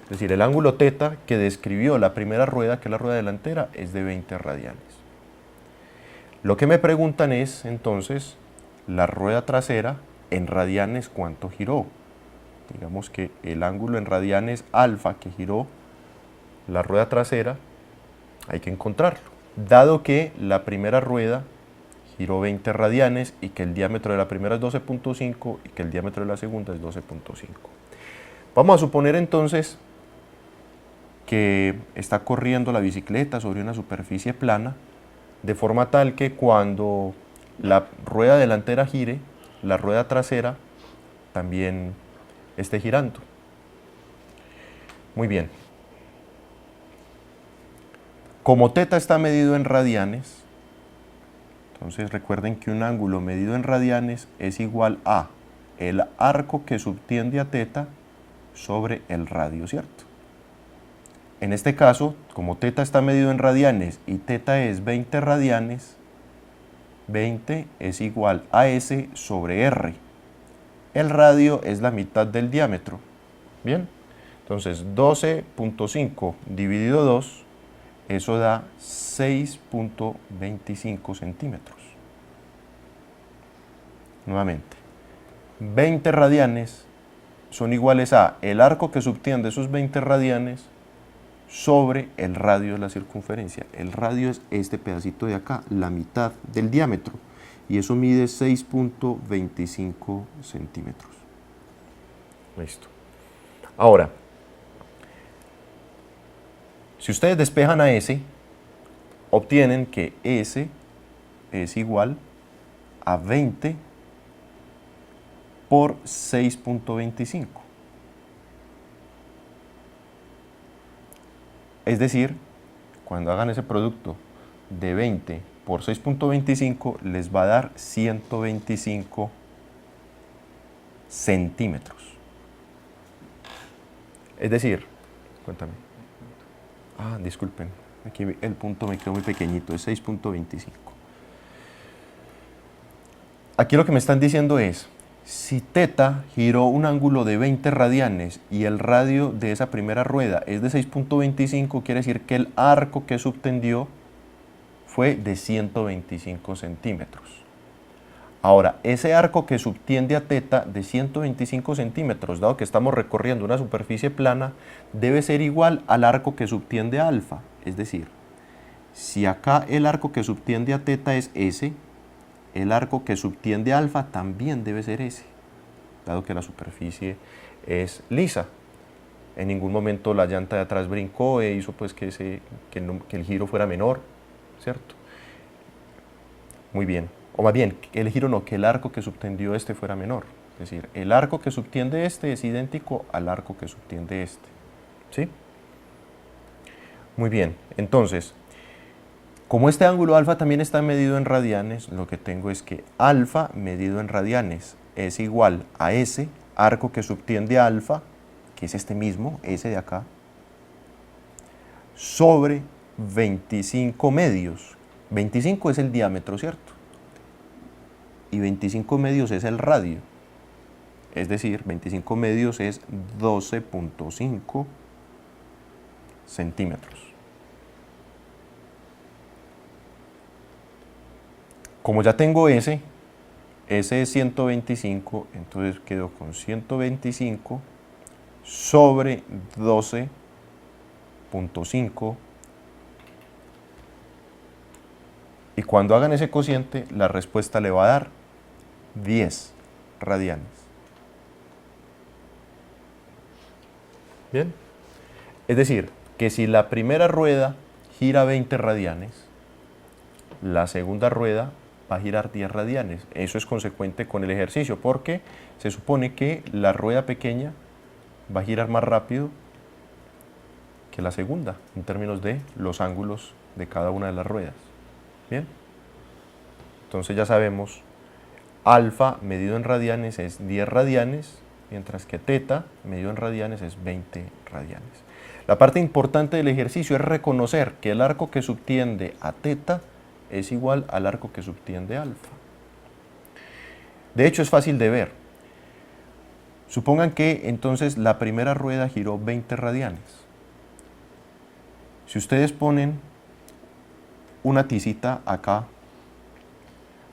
Es decir, el ángulo θ que describió la primera rueda, que es la rueda delantera, es de 20 radianes. Lo que me preguntan es, entonces, la rueda trasera en radianes, ¿cuánto giró? Digamos que el ángulo en radianes alfa que giró la rueda trasera, hay que encontrarlo. Dado que la primera rueda giró 20 radianes y que el diámetro de la primera es 12.5 y que el diámetro de la segunda es 12.5. Vamos a suponer entonces que está corriendo la bicicleta sobre una superficie plana, de forma tal que cuando la rueda delantera gire, la rueda trasera también esté girando. Muy bien. Como θ está medido en radianes, entonces recuerden que un ángulo medido en radianes es igual a el arco que subtiende a θ sobre el radio, ¿cierto? En este caso, como θ está medido en radianes y θ es 20 radianes, 20 es igual a S sobre R. El radio es la mitad del diámetro. Bien, entonces 12.5 dividido 2, eso da 6.25 centímetros. Nuevamente, 20 radianes son iguales a el arco que subtiende esos 20 radianes sobre el radio de la circunferencia. El radio es este pedacito de acá, la mitad del diámetro, y eso mide 6.25 centímetros. Listo. Ahora, si ustedes despejan a S, obtienen que S es igual a 20 por 6.25. Es decir, cuando hagan ese producto de 20 por 6.25 les va a dar 125 centímetros. Es decir, cuéntame. Ah, disculpen, aquí el punto me quedó muy pequeñito, es 6.25. Aquí lo que me están diciendo es, si θ giró un ángulo de 20 radianes y el radio de esa primera rueda es de 6.25, quiere decir que el arco que subtendió fue de 125 centímetros. Ahora, ese arco que subtiende a θ de 125 centímetros, dado que estamos recorriendo una superficie plana, debe ser igual al arco que subtiende a alfa. Es decir, si acá el arco que subtiende a θ es S, el arco que subtiende a alfa también debe ser S, dado que la superficie es lisa. En ningún momento la llanta de atrás brincó e hizo pues que el giro fuera menor, ¿cierto? Muy bien. O más bien, el giro no, que el arco que subtendió este fuera menor. Es decir, el arco que subtiende este es idéntico al arco que subtiende este. ¿Sí? Muy bien. Entonces, como este ángulo alfa también está medido en radianes, lo que tengo es que alfa medido en radianes es igual a S, arco que subtiende a alfa, que es este mismo, S de acá, sobre 25 medios. 25 es el diámetro, ¿cierto? Y 25 medios es el radio. Es decir, 25 medios es 12.5 centímetros. Como ya tengo S, S es 125, entonces quedo con 125 sobre 12.5. Y cuando hagan ese cociente, la respuesta le va a dar 10 radianes. Bien. Es decir, que si la primera rueda gira 20 radianes, la segunda rueda va a girar 10 radianes. Eso es consecuente con el ejercicio, porque se supone que la rueda pequeña va a girar más rápido que la segunda, en términos de los ángulos de cada una de las ruedas. Bien. Entonces ya sabemos, alfa medido en radianes es 10 radianes, mientras que teta medido en radianes es 20 radianes. La parte importante del ejercicio es reconocer que el arco que subtiende a teta es igual al arco que subtiende a alfa. De hecho, es fácil de ver. Supongan que entonces la primera rueda giró 20 radianes. Si ustedes ponen una tisita acá,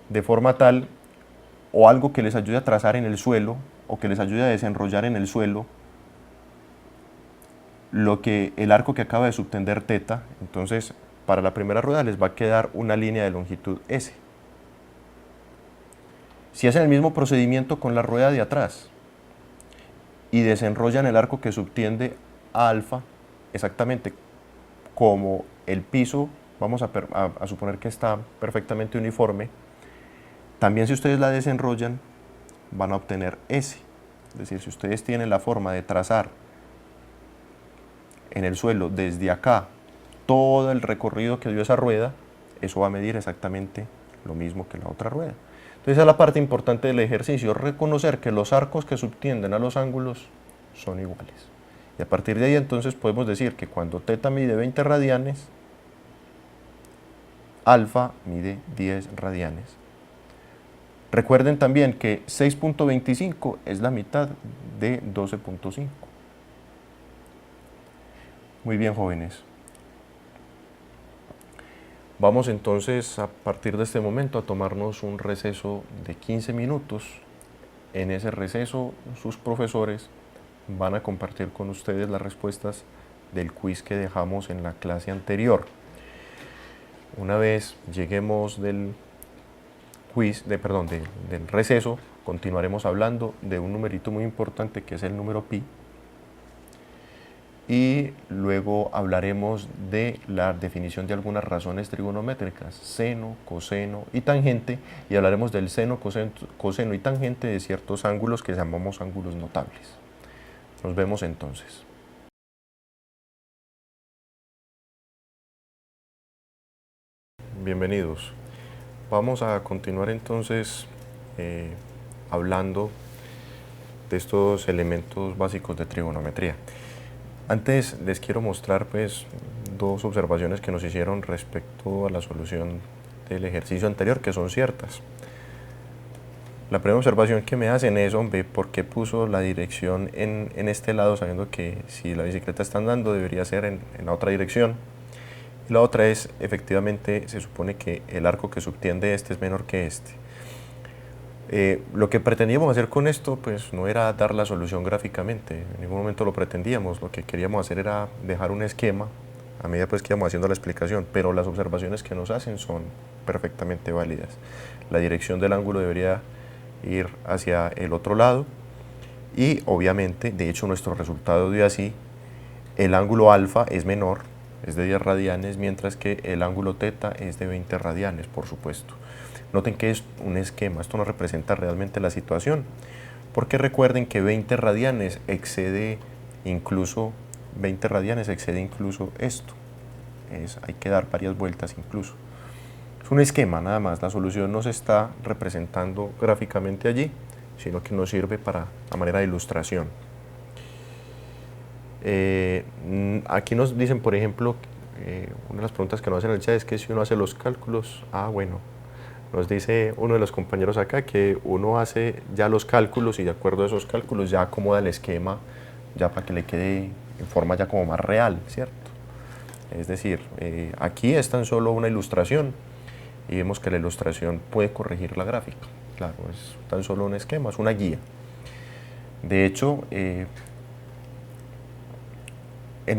de forma tal, o algo que les ayude a trazar en el suelo, o que les ayude a desenrollar en el suelo, el arco que acaba de subtender teta, entonces para la primera rueda les va a quedar una línea de longitud S. Si hacen el mismo procedimiento con la rueda de atrás y desenrollan el arco que subtiende a alfa, exactamente como el piso, vamos a suponer que está perfectamente uniforme, también si ustedes la desenrollan van a obtener S. Es decir, si ustedes tienen la forma de trazar en el suelo desde acá todo el recorrido que dio esa rueda, eso va a medir exactamente lo mismo que la otra rueda. Entonces esa es la parte importante del ejercicio, reconocer que los arcos que subtienden a los ángulos son iguales. Y a partir de ahí entonces podemos decir que cuando teta mide 20 radianes, alfa mide 10 radianes. Recuerden también que 6.25 es la mitad de 12.5. Muy bien, jóvenes. Vamos entonces a partir de este momento a tomarnos un receso de 15 minutos. En ese receso sus profesores van a compartir con ustedes las respuestas del quiz que dejamos en la clase anterior. Una vez lleguemos del receso, continuaremos hablando de un numerito muy importante que es el número pi. Y luego hablaremos de la definición de algunas razones trigonométricas, seno, coseno y tangente, y hablaremos del seno, coseno y tangente de ciertos ángulos que llamamos ángulos notables. Nos vemos entonces. Bienvenidos. Vamos a continuar entonces hablando de estos elementos básicos de trigonometría. Antes les quiero mostrar pues dos observaciones que nos hicieron respecto a la solución del ejercicio anterior que son ciertas. La primera observación que me hacen es, hombre, ¿por qué puso la dirección en este lado sabiendo que si la bicicleta está andando debería ser en la otra dirección? Y la otra es, efectivamente, se supone que el arco que subtiende este es menor que este. Lo que pretendíamos hacer con esto pues no era dar la solución gráficamente, en ningún momento lo pretendíamos, lo que queríamos hacer era dejar un esquema a medida pues que íbamos haciendo la explicación, pero las observaciones que nos hacen son perfectamente válidas. La dirección del ángulo debería ir hacia el otro lado y obviamente, de hecho nuestro resultado dio así, el ángulo alfa es menor, es de 10 radianes, mientras que el ángulo teta es de 20 radianes, por supuesto. Noten que es un esquema, esto no representa realmente la situación, porque recuerden que 20 radianes excede incluso esto. Hay que dar varias vueltas incluso. Es un esquema nada más, la solución no se está representando gráficamente allí, sino que nos sirve para la manera de ilustración. Aquí nos dicen, por ejemplo, una de las preguntas que nos hacen en el chat es que si uno hace los cálculos, bueno, nos dice uno de los compañeros acá que uno hace ya los cálculos y de acuerdo a esos cálculos ya acomoda el esquema ya para que le quede en forma ya como más real, ¿cierto? Es decir, aquí es tan solo una ilustración y vemos que la ilustración puede corregir la gráfica. claro, es tan solo un esquema, es una guía. De hecho, en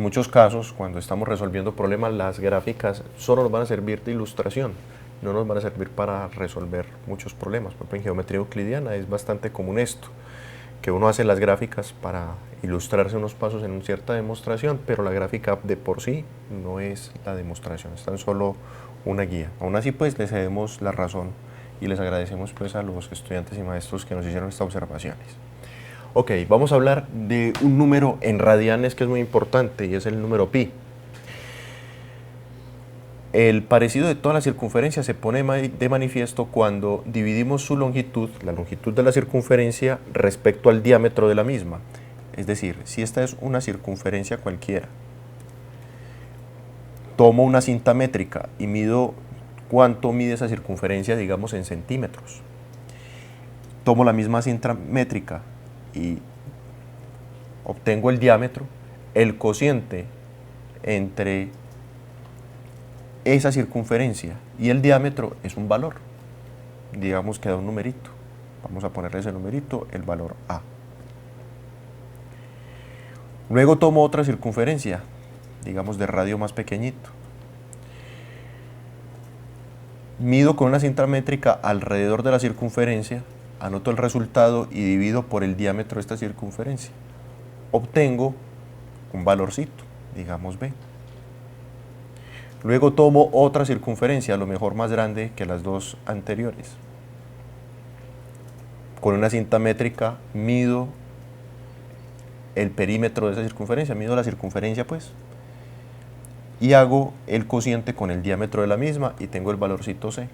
muchos casos, cuando estamos resolviendo problemas, las gráficas solo nos van a servir de ilustración, no nos van a servir para resolver muchos problemas. Por ejemplo, en geometría euclidiana es bastante común esto, que uno hace las gráficas para ilustrarse unos pasos en una cierta demostración, pero la gráfica de por sí no es la demostración, es tan solo una guía. Aún así, pues, les cedemos la razón y les agradecemos, pues, a los estudiantes y maestros que nos hicieron estas observaciones. Ok, vamos a hablar de un número en radianes que es muy importante y es el número pi. El parecido de toda la circunferencia se pone de manifiesto cuando dividimos su longitud, la longitud de la circunferencia, respecto al diámetro de la misma. Es decir, si esta es una circunferencia cualquiera, tomo una cinta métrica y mido cuánto mide esa circunferencia, digamos en centímetros. Tomo la misma cinta métrica y obtengo el diámetro, el cociente entre esa circunferencia y el diámetro es un valor. Digamos que da un numerito. Vamos a ponerle ese numerito, el valor A. Luego tomo otra circunferencia, digamos de radio más pequeñito. Mido con una cinta métrica alrededor de la circunferencia, anoto el resultado y divido por el diámetro de esta circunferencia. Obtengo un valorcito, digamos B. Luego tomo otra circunferencia, a lo mejor más grande que las dos anteriores. Con una cinta métrica mido el perímetro de esa circunferencia, mido la circunferencia pues, y hago el cociente con el diámetro de la misma y tengo el valorcito C.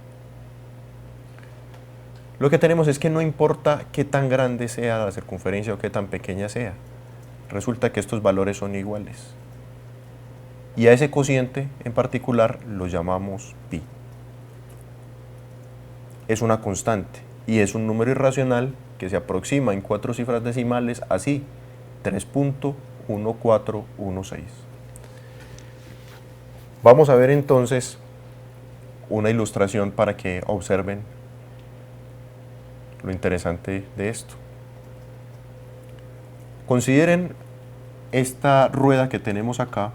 Lo que tenemos es que no importa qué tan grande sea la circunferencia o qué tan pequeña sea, resulta que estos valores son iguales. Y a ese cociente en particular lo llamamos pi. Es una constante y es un número irracional que se aproxima en 4 cifras decimales así, 3.1416. Vamos a ver entonces una ilustración para que observen lo interesante de esto. Consideren esta rueda que tenemos acá.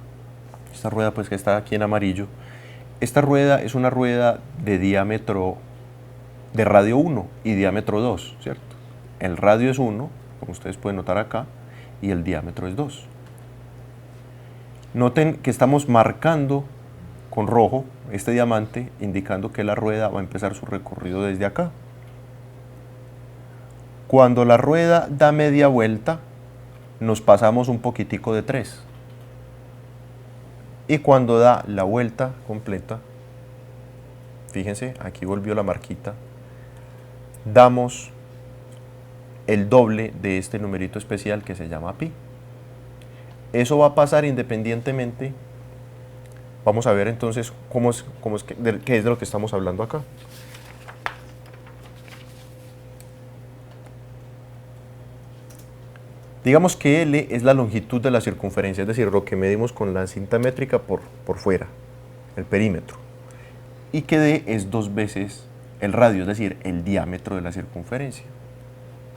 Esta rueda pues que está aquí en amarillo, esta rueda es una rueda de diámetro de radio 1 y diámetro 2, ¿cierto? El radio es 1, como ustedes pueden notar acá, y el diámetro es 2. Noten que estamos marcando con rojo este diamante, indicando que la rueda va a empezar su recorrido desde acá. Cuando la rueda da media vuelta, nos pasamos un poquitico de 3. Y cuando da la vuelta completa, fíjense, aquí volvió la marquita, damos el doble de este numerito especial que se llama pi. Eso va a pasar independientemente. Vamos a ver entonces qué es de lo que estamos hablando acá. Digamos que L es la longitud de la circunferencia, es decir, lo que medimos con la cinta métrica por fuera, el perímetro. Y que D es 2 veces el radio, es decir, el diámetro de la circunferencia.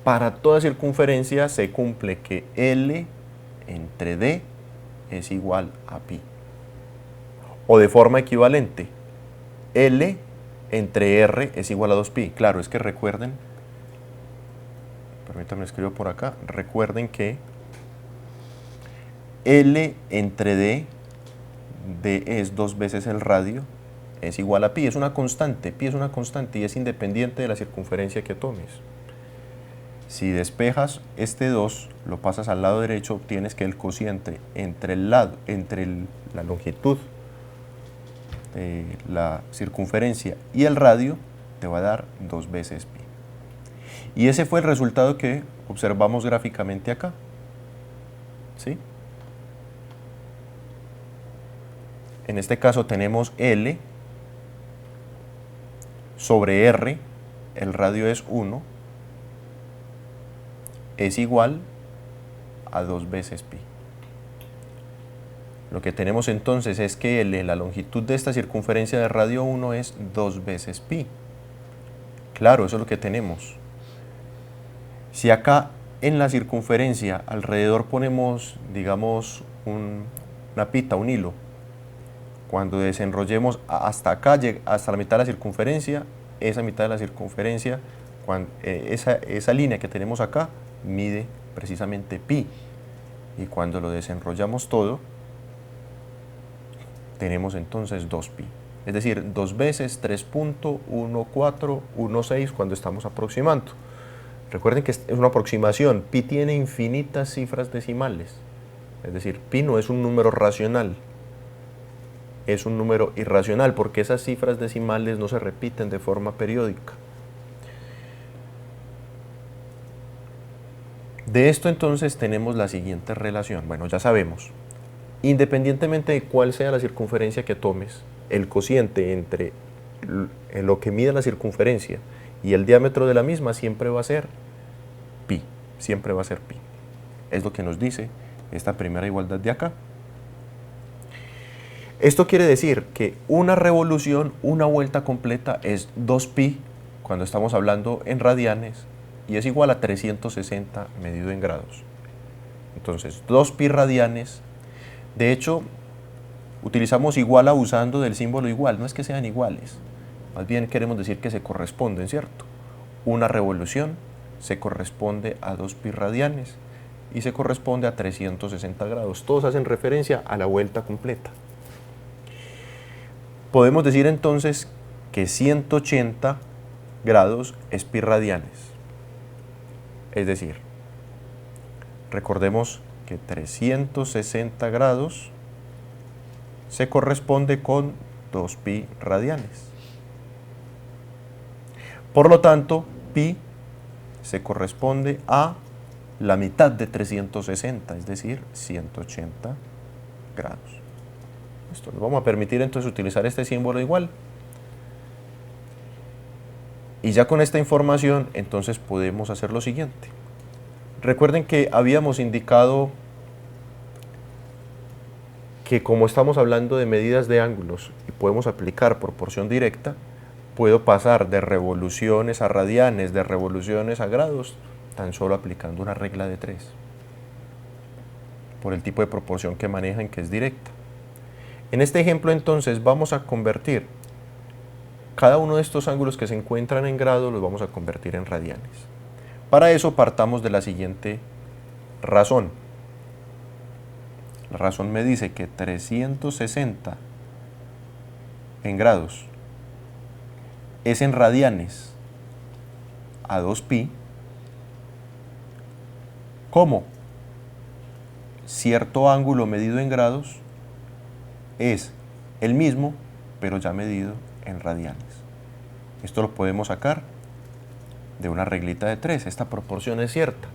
Para toda circunferencia se cumple que L entre D es igual a pi. O de forma equivalente, L entre R es igual a 2pi. Claro, es que recuerden, permítanme escribo por acá, recuerden que L entre D es 2 veces el radio, es igual a pi, es una constante, pi es una constante y es independiente de la circunferencia que tomes. Si despejas este 2, lo pasas al lado derecho, obtienes que el cociente entre la longitud de la circunferencia y el radio te va a dar 2 veces pi. Y ese fue el resultado que observamos gráficamente acá. ¿Sí? En este caso tenemos L sobre R, el radio es 1, es igual a 2 veces pi. Lo que tenemos entonces es que L, la longitud de esta circunferencia de radio 1 es 2 veces pi. Claro, eso es lo que tenemos. Si acá en la circunferencia alrededor ponemos, digamos, una pita, un hilo, cuando desenrollemos hasta acá, hasta la mitad de la circunferencia, esa mitad de la circunferencia, esa línea que tenemos acá, mide precisamente pi. Y cuando lo desenrollamos todo, tenemos entonces 2pi. Es decir, 2 veces 3.1416 cuando estamos aproximando. Recuerden que es una aproximación. Pi tiene infinitas cifras decimales. Es decir, pi no es un número racional. Es un número irracional porque esas cifras decimales no se repiten de forma periódica. De esto entonces tenemos la siguiente relación. Bueno, ya sabemos, independientemente de cuál sea la circunferencia que tomes, el cociente entre lo que mide la circunferencia y el diámetro de la misma siempre va a ser pi, siempre va a ser pi. Es lo que nos dice esta primera igualdad de acá. Esto quiere decir que una revolución, una vuelta completa es 2pi cuando estamos hablando en radianes y es igual a 360 medido en grados. Entonces, 2pi radianes. De hecho, utilizamos igual abusando del símbolo igual, no es que sean iguales, más bien queremos decir que se corresponden, ¿cierto? Una revolución se corresponde a 2pi radianes y se corresponde a 360 grados. Todos hacen referencia a la vuelta completa. Podemos decir entonces que 180 grados es pi radianes. Es decir, recordemos que 360 grados se corresponde con 2pi radianes. Por lo tanto, pi se corresponde a la mitad de 360, es decir, 180 grados. Esto nos vamos a permitir entonces utilizar este símbolo igual. Y ya con esta información, entonces podemos hacer lo siguiente. Recuerden que habíamos indicado que como estamos hablando de medidas de ángulos y podemos aplicar proporción directa, puedo pasar de revoluciones a radianes, de revoluciones a grados, tan solo aplicando una regla de 3, por el tipo de proporción que manejan, que es directa. En este ejemplo entonces vamos a convertir cada uno de estos ángulos que se encuentran en grados, los vamos a convertir en radianes. Para eso partamos de la siguiente razón. La razón me dice que 360 en grados es en radianes a 2pi, como cierto ángulo medido en grados es el mismo, pero ya medido en radianes. Esto lo podemos sacar de una reglita de 3. Esta proporción es cierta.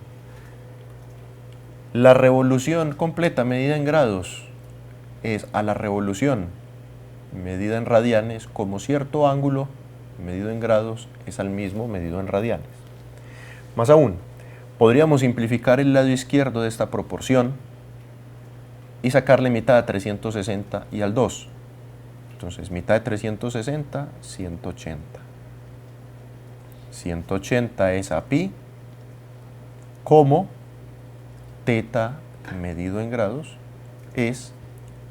La revolución completa medida en grados es a la revolución medida en radianes, como cierto ángulo medido en grados es al mismo medido en radianes. Más aún, podríamos simplificar el lado izquierdo de esta proporción y sacarle mitad a 360 y al 2. Entonces, mitad de 360, 180. 180 es a pi, como teta medido en grados es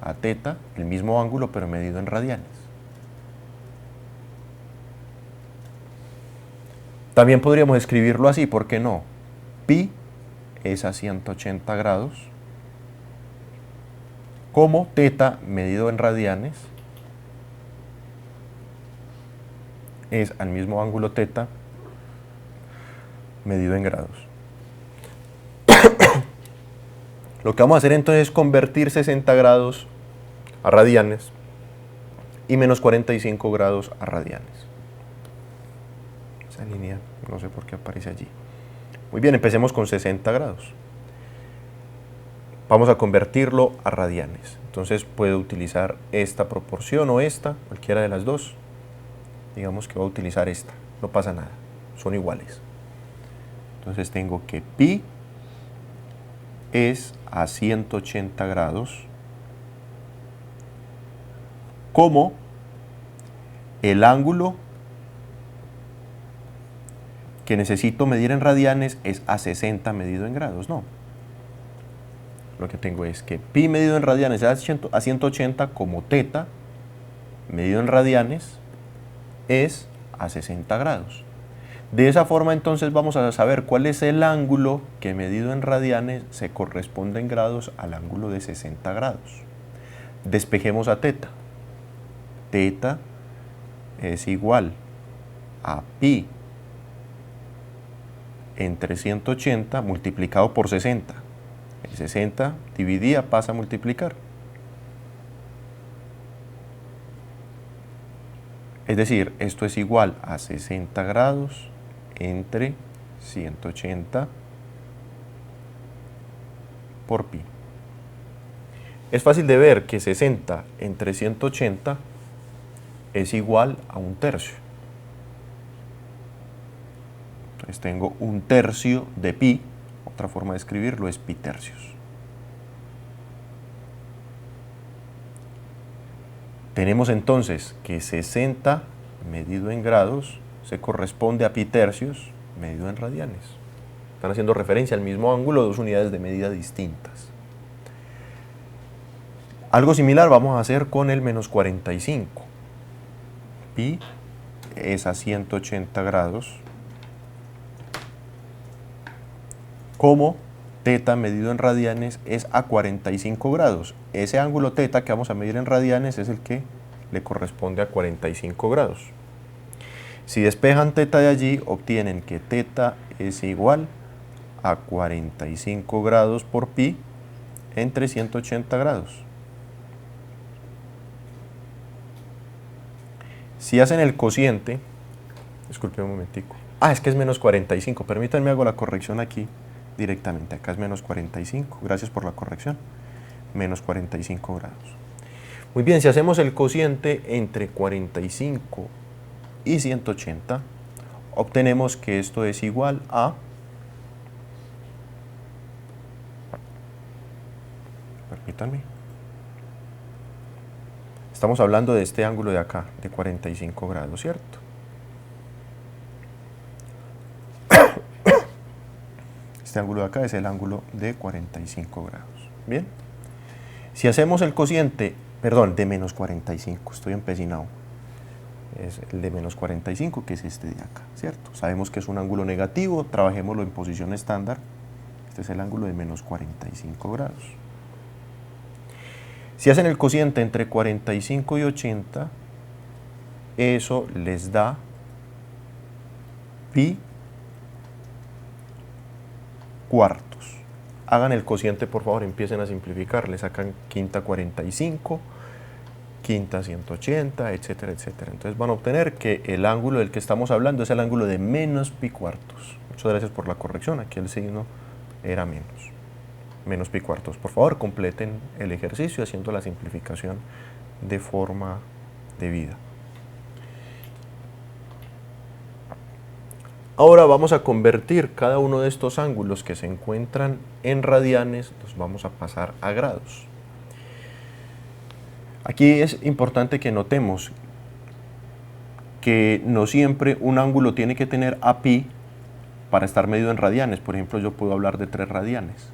a teta, el mismo ángulo pero medido en radianes. También podríamos escribirlo así, ¿por qué no? Pi es a 180 grados, como teta medido en radianes es al mismo ángulo teta medido en grados. Lo que vamos a hacer entonces es convertir 60 grados a radianes y menos 45 grados a radianes. Esa línea no sé por qué aparece allí. Muy bien, empecemos con 60 grados. Vamos a convertirlo a radianes. Entonces puedo utilizar esta proporción o esta, cualquiera de las dos. Digamos que voy a utilizar esta, no pasa nada, son iguales. Entonces tengo que pi es a 180 grados, como el ángulo que necesito medir en radianes es a 60 medido en grados, no. Lo que tengo es que pi medido en radianes es a 180 como teta medido en radianes es a 60 grados. De esa forma entonces vamos a saber cuál es el ángulo que medido en radianes se corresponde en grados al ángulo de 60 grados. Despejemos a teta. Teta es igual a pi entre 180 multiplicado por 60. El 60 dividía pasa a multiplicar. Es decir, esto es igual a 60 grados entre 180 por pi. Es fácil de ver que 60 entre 180 es igual a 1/3. Entonces tengo 1/3 de pi, otra forma de escribirlo es pi tercios. Tenemos entonces que 60 medido en grados se corresponde a pi tercios medido en radianes. Están haciendo referencia al mismo ángulo, dos unidades de medida distintas. Algo similar vamos a hacer con el menos 45. Pi es a 180 grados, como teta medido en radianes es a 45 grados. Ese ángulo teta que vamos a medir en radianes es el que le corresponde a 45 grados. Si despejan teta de allí, obtienen que teta es igual a 45 grados por pi entre 180 grados. Si hacen el cociente, disculpen un momentico. Es que es menos 45, permítanme hago la corrección aquí directamente. Acá es menos 45, gracias por la corrección. Menos 45 grados. Muy bien, si hacemos el cociente entre 45 y 180, obtenemos que esto es igual a, permítanme, estamos hablando de este ángulo de acá, de 45 grados, ¿cierto? Este ángulo de acá es el ángulo de 45 grados. Bien, si hacemos el cociente, perdón, de menos 45, estoy empecinado, es el de menos 45, que es este de acá, ¿cierto? Sabemos que es un ángulo negativo, trabajémoslo en posición estándar. Este es el ángulo de menos 45 grados. Si hacen el cociente entre 45 y 80, eso les da pi cuartos. Hagan el cociente, por favor, empiecen a simplificar. Le sacan quinta 45, quinta 180, etcétera, etcétera. Entonces van a obtener que el ángulo del que estamos hablando es el ángulo de menos pi cuartos. Muchas gracias por la corrección. Aquí el signo era menos pi cuartos. Por favor, completen el ejercicio haciendo la simplificación de forma debida. Ahora vamos a convertir cada uno de estos ángulos que se encuentran en radianes, los vamos a pasar a grados. Aquí es importante que notemos que no siempre un ángulo tiene que tener a pi para estar medido en radianes. Por ejemplo, yo puedo hablar de 3 radianes.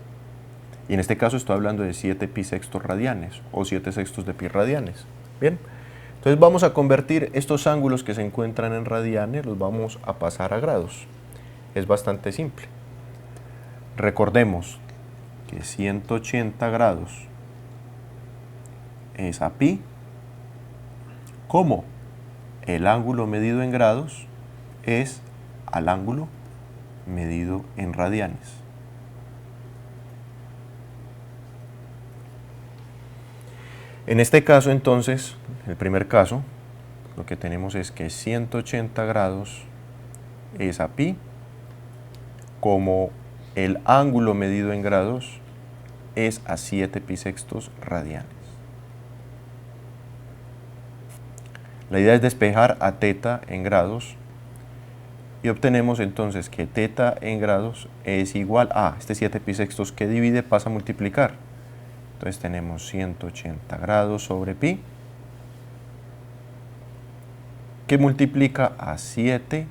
Y en este caso estoy hablando de 7 pi sextos radianes o 7 sextos de pi radianes. Bien, entonces vamos a convertir estos ángulos que se encuentran en radianes, los vamos a pasar a grados. Es bastante simple. Recordemos que 180 grados es a pi, como el ángulo medido en grados es al ángulo medido en radianes. En este caso, entonces, el primer caso, lo que tenemos es que 180 grados es a pi, como el ángulo medido en grados es a 7 pi sextos radianes. La idea es despejar a teta en grados y obtenemos entonces que teta en grados es igual a este 7 pi sextos que divide pasa a multiplicar. Entonces tenemos 180 grados sobre pi, que multiplica a 7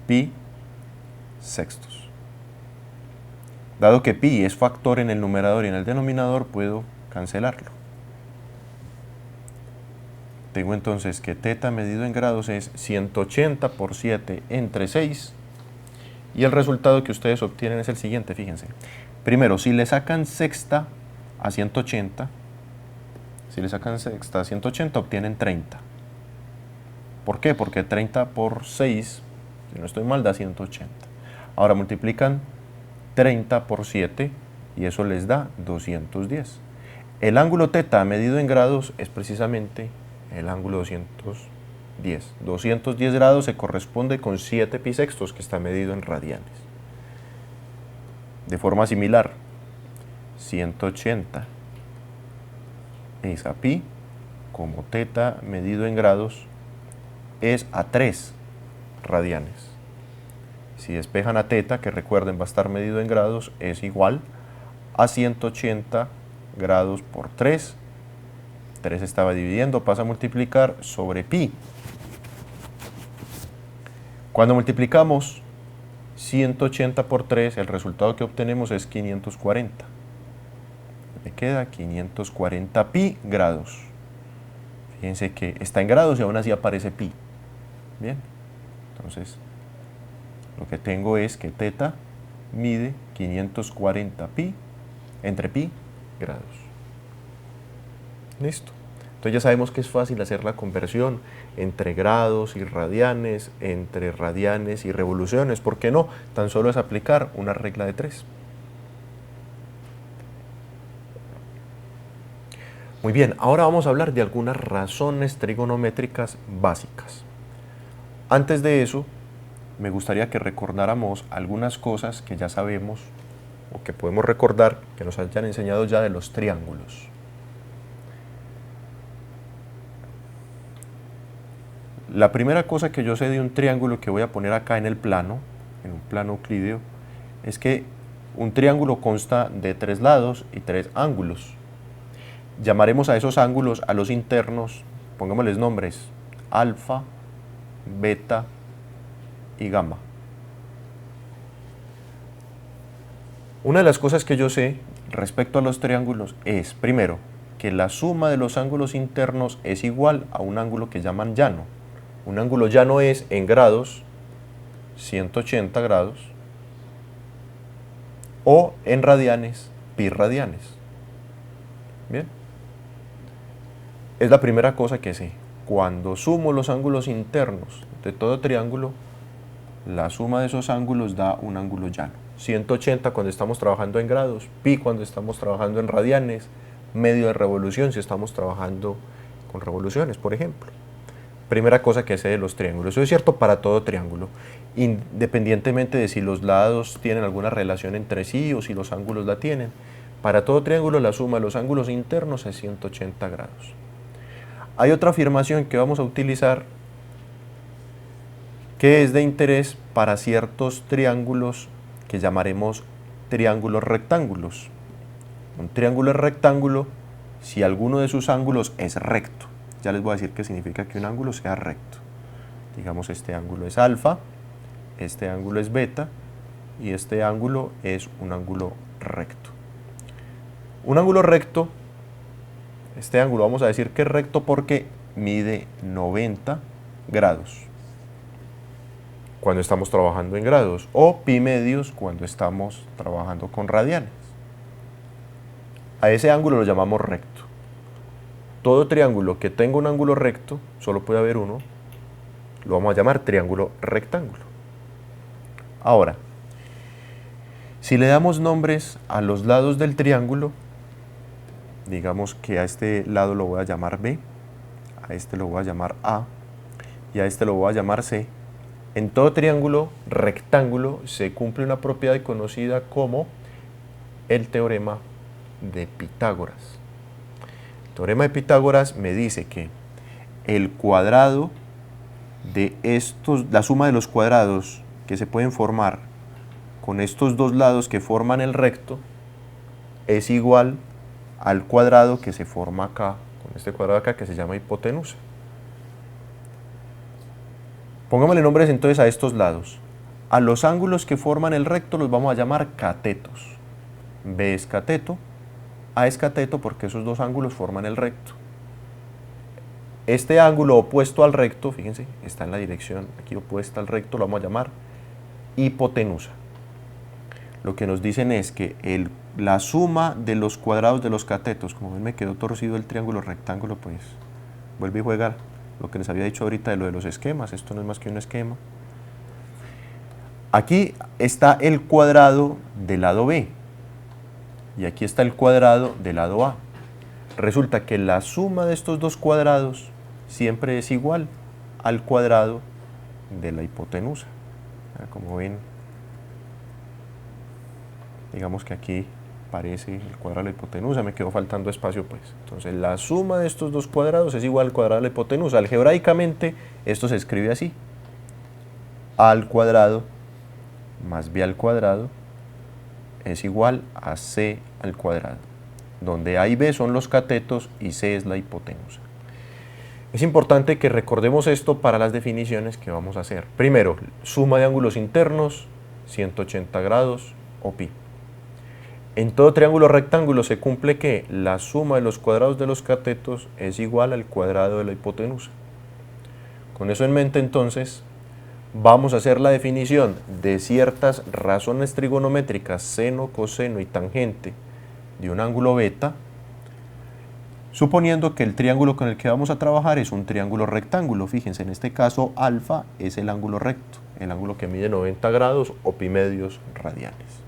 pi sextos. Dado que pi es factor en el numerador y en el denominador, puedo cancelarlo. Tengo entonces que θ medido en grados es 180 por 7 entre 6. Y el resultado que ustedes obtienen es el siguiente, fíjense. Primero, si le sacan sexta a 180, obtienen 30. ¿Por qué? Porque 30 por 6, si no estoy mal, da 180. Ahora multiplican 30 por 7 y eso les da 210. El ángulo θ medido en grados es precisamente el ángulo 210. 210 grados se corresponde con 7 pi sextos, que está medido en radianes. De forma similar, 180 es a pi, como θ medido en grados es a 3 radianes. Si despejan a θ, que recuerden va a estar medido en grados, es igual a 180 grados por 3. 3 estaba dividiendo, pasa a multiplicar sobre pi. Cuando multiplicamos 180 por 3, el resultado que obtenemos es 540. Me queda 540 pi grados. Fíjense que está en grados y aún así aparece pi. Bien, entonces lo que tengo es que θ mide 540 pi entre pi grados. Listo. Entonces ya sabemos que es fácil hacer la conversión entre grados y radianes, entre radianes y revoluciones. ¿Por qué no? Tan solo es aplicar una regla de 3. Muy bien, ahora vamos a hablar de algunas razones trigonométricas básicas. Antes de eso, me gustaría que recordáramos algunas cosas que ya sabemos o que podemos recordar que nos hayan enseñado ya de los triángulos. La primera cosa que yo sé de un triángulo que voy a poner acá en el plano, en un plano euclídeo, es que un triángulo consta de 3 lados y 3 ángulos. Llamaremos a esos ángulos, a los internos, pongámosles nombres, alfa, beta y gamma. Una de las cosas que yo sé respecto a los triángulos es, primero, que la suma de los ángulos internos es igual a un ángulo que llaman llano. Un ángulo llano es, en grados, 180 grados, o en radianes, pi radianes. Bien. Es la primera cosa que sé. Cuando sumo los ángulos internos de todo triángulo, la suma de esos ángulos da un ángulo llano. 180 cuando estamos trabajando en grados, pi cuando estamos trabajando en radianes, medio de revolución si estamos trabajando con revoluciones, por ejemplo. Primera cosa que sé de los triángulos. Eso es cierto para todo triángulo, independientemente de si los lados tienen alguna relación entre sí o si los ángulos la tienen. Para todo triángulo la suma de los ángulos internos es 180 grados. Hay otra afirmación que vamos a utilizar que es de interés para ciertos triángulos que llamaremos triángulos rectángulos. Un triángulo es rectángulo si alguno de sus ángulos es recto. Ya les voy a decir qué significa que un ángulo sea recto. Digamos, este ángulo es alfa, este ángulo es beta y este ángulo es un ángulo recto. Un ángulo recto, este ángulo vamos a decir que es recto porque mide 90 grados cuando estamos trabajando en grados, o pi medios cuando estamos trabajando con radianes. A ese ángulo lo llamamos recto. Todo triángulo que tenga un ángulo recto, solo puede haber uno, lo vamos a llamar triángulo rectángulo. Ahora, si le damos nombres a los lados del triángulo, digamos que a este lado lo voy a llamar B, a este lo voy a llamar A y a este lo voy a llamar C. En todo triángulo rectángulo se cumple una propiedad conocida como el teorema de Pitágoras. El teorema de Pitágoras me dice que el cuadrado de la suma de los cuadrados que se pueden formar con estos dos lados que forman el recto es igual al cuadrado que se forma acá, con este cuadrado acá que se llama hipotenusa. Pongámosle nombres entonces a estos lados. A los ángulos que forman el recto los vamos a llamar catetos. B es cateto, A es cateto porque esos dos ángulos forman el recto. Este ángulo opuesto al recto, fíjense, está en la dirección aquí opuesta al recto, lo vamos a llamar hipotenusa. Lo que nos dicen es que la suma de los cuadrados de los catetos, como ven me quedó torcido el triángulo rectángulo, pues vuelve y juega lo que les había dicho ahorita de lo de los esquemas, esto no es más que un esquema. Aquí está el cuadrado del lado B y aquí está el cuadrado del lado A. Resulta que la suma de estos dos cuadrados siempre es igual al cuadrado de la hipotenusa. Como ven, digamos que aquí aparece el cuadrado de la hipotenusa, me quedó faltando espacio pues. Entonces la suma de estos dos cuadrados es igual al cuadrado de la hipotenusa. Algebraicamente esto se escribe así: a al cuadrado más b al cuadrado es igual a c al cuadrado, donde a y b son los catetos y c es la hipotenusa. Es importante que recordemos esto para las definiciones que vamos a hacer. Primero, suma de ángulos internos, 180 grados o pi. En todo triángulo rectángulo se cumple que la suma de los cuadrados de los catetos es igual al cuadrado de la hipotenusa. Con eso en mente, entonces, vamos a hacer la definición de ciertas razones trigonométricas, seno, coseno y tangente de un ángulo beta, suponiendo que el triángulo con el que vamos a trabajar es un triángulo rectángulo. Fíjense, en este caso alfa es el ángulo recto, el ángulo que mide 90 grados o pi medios radianes.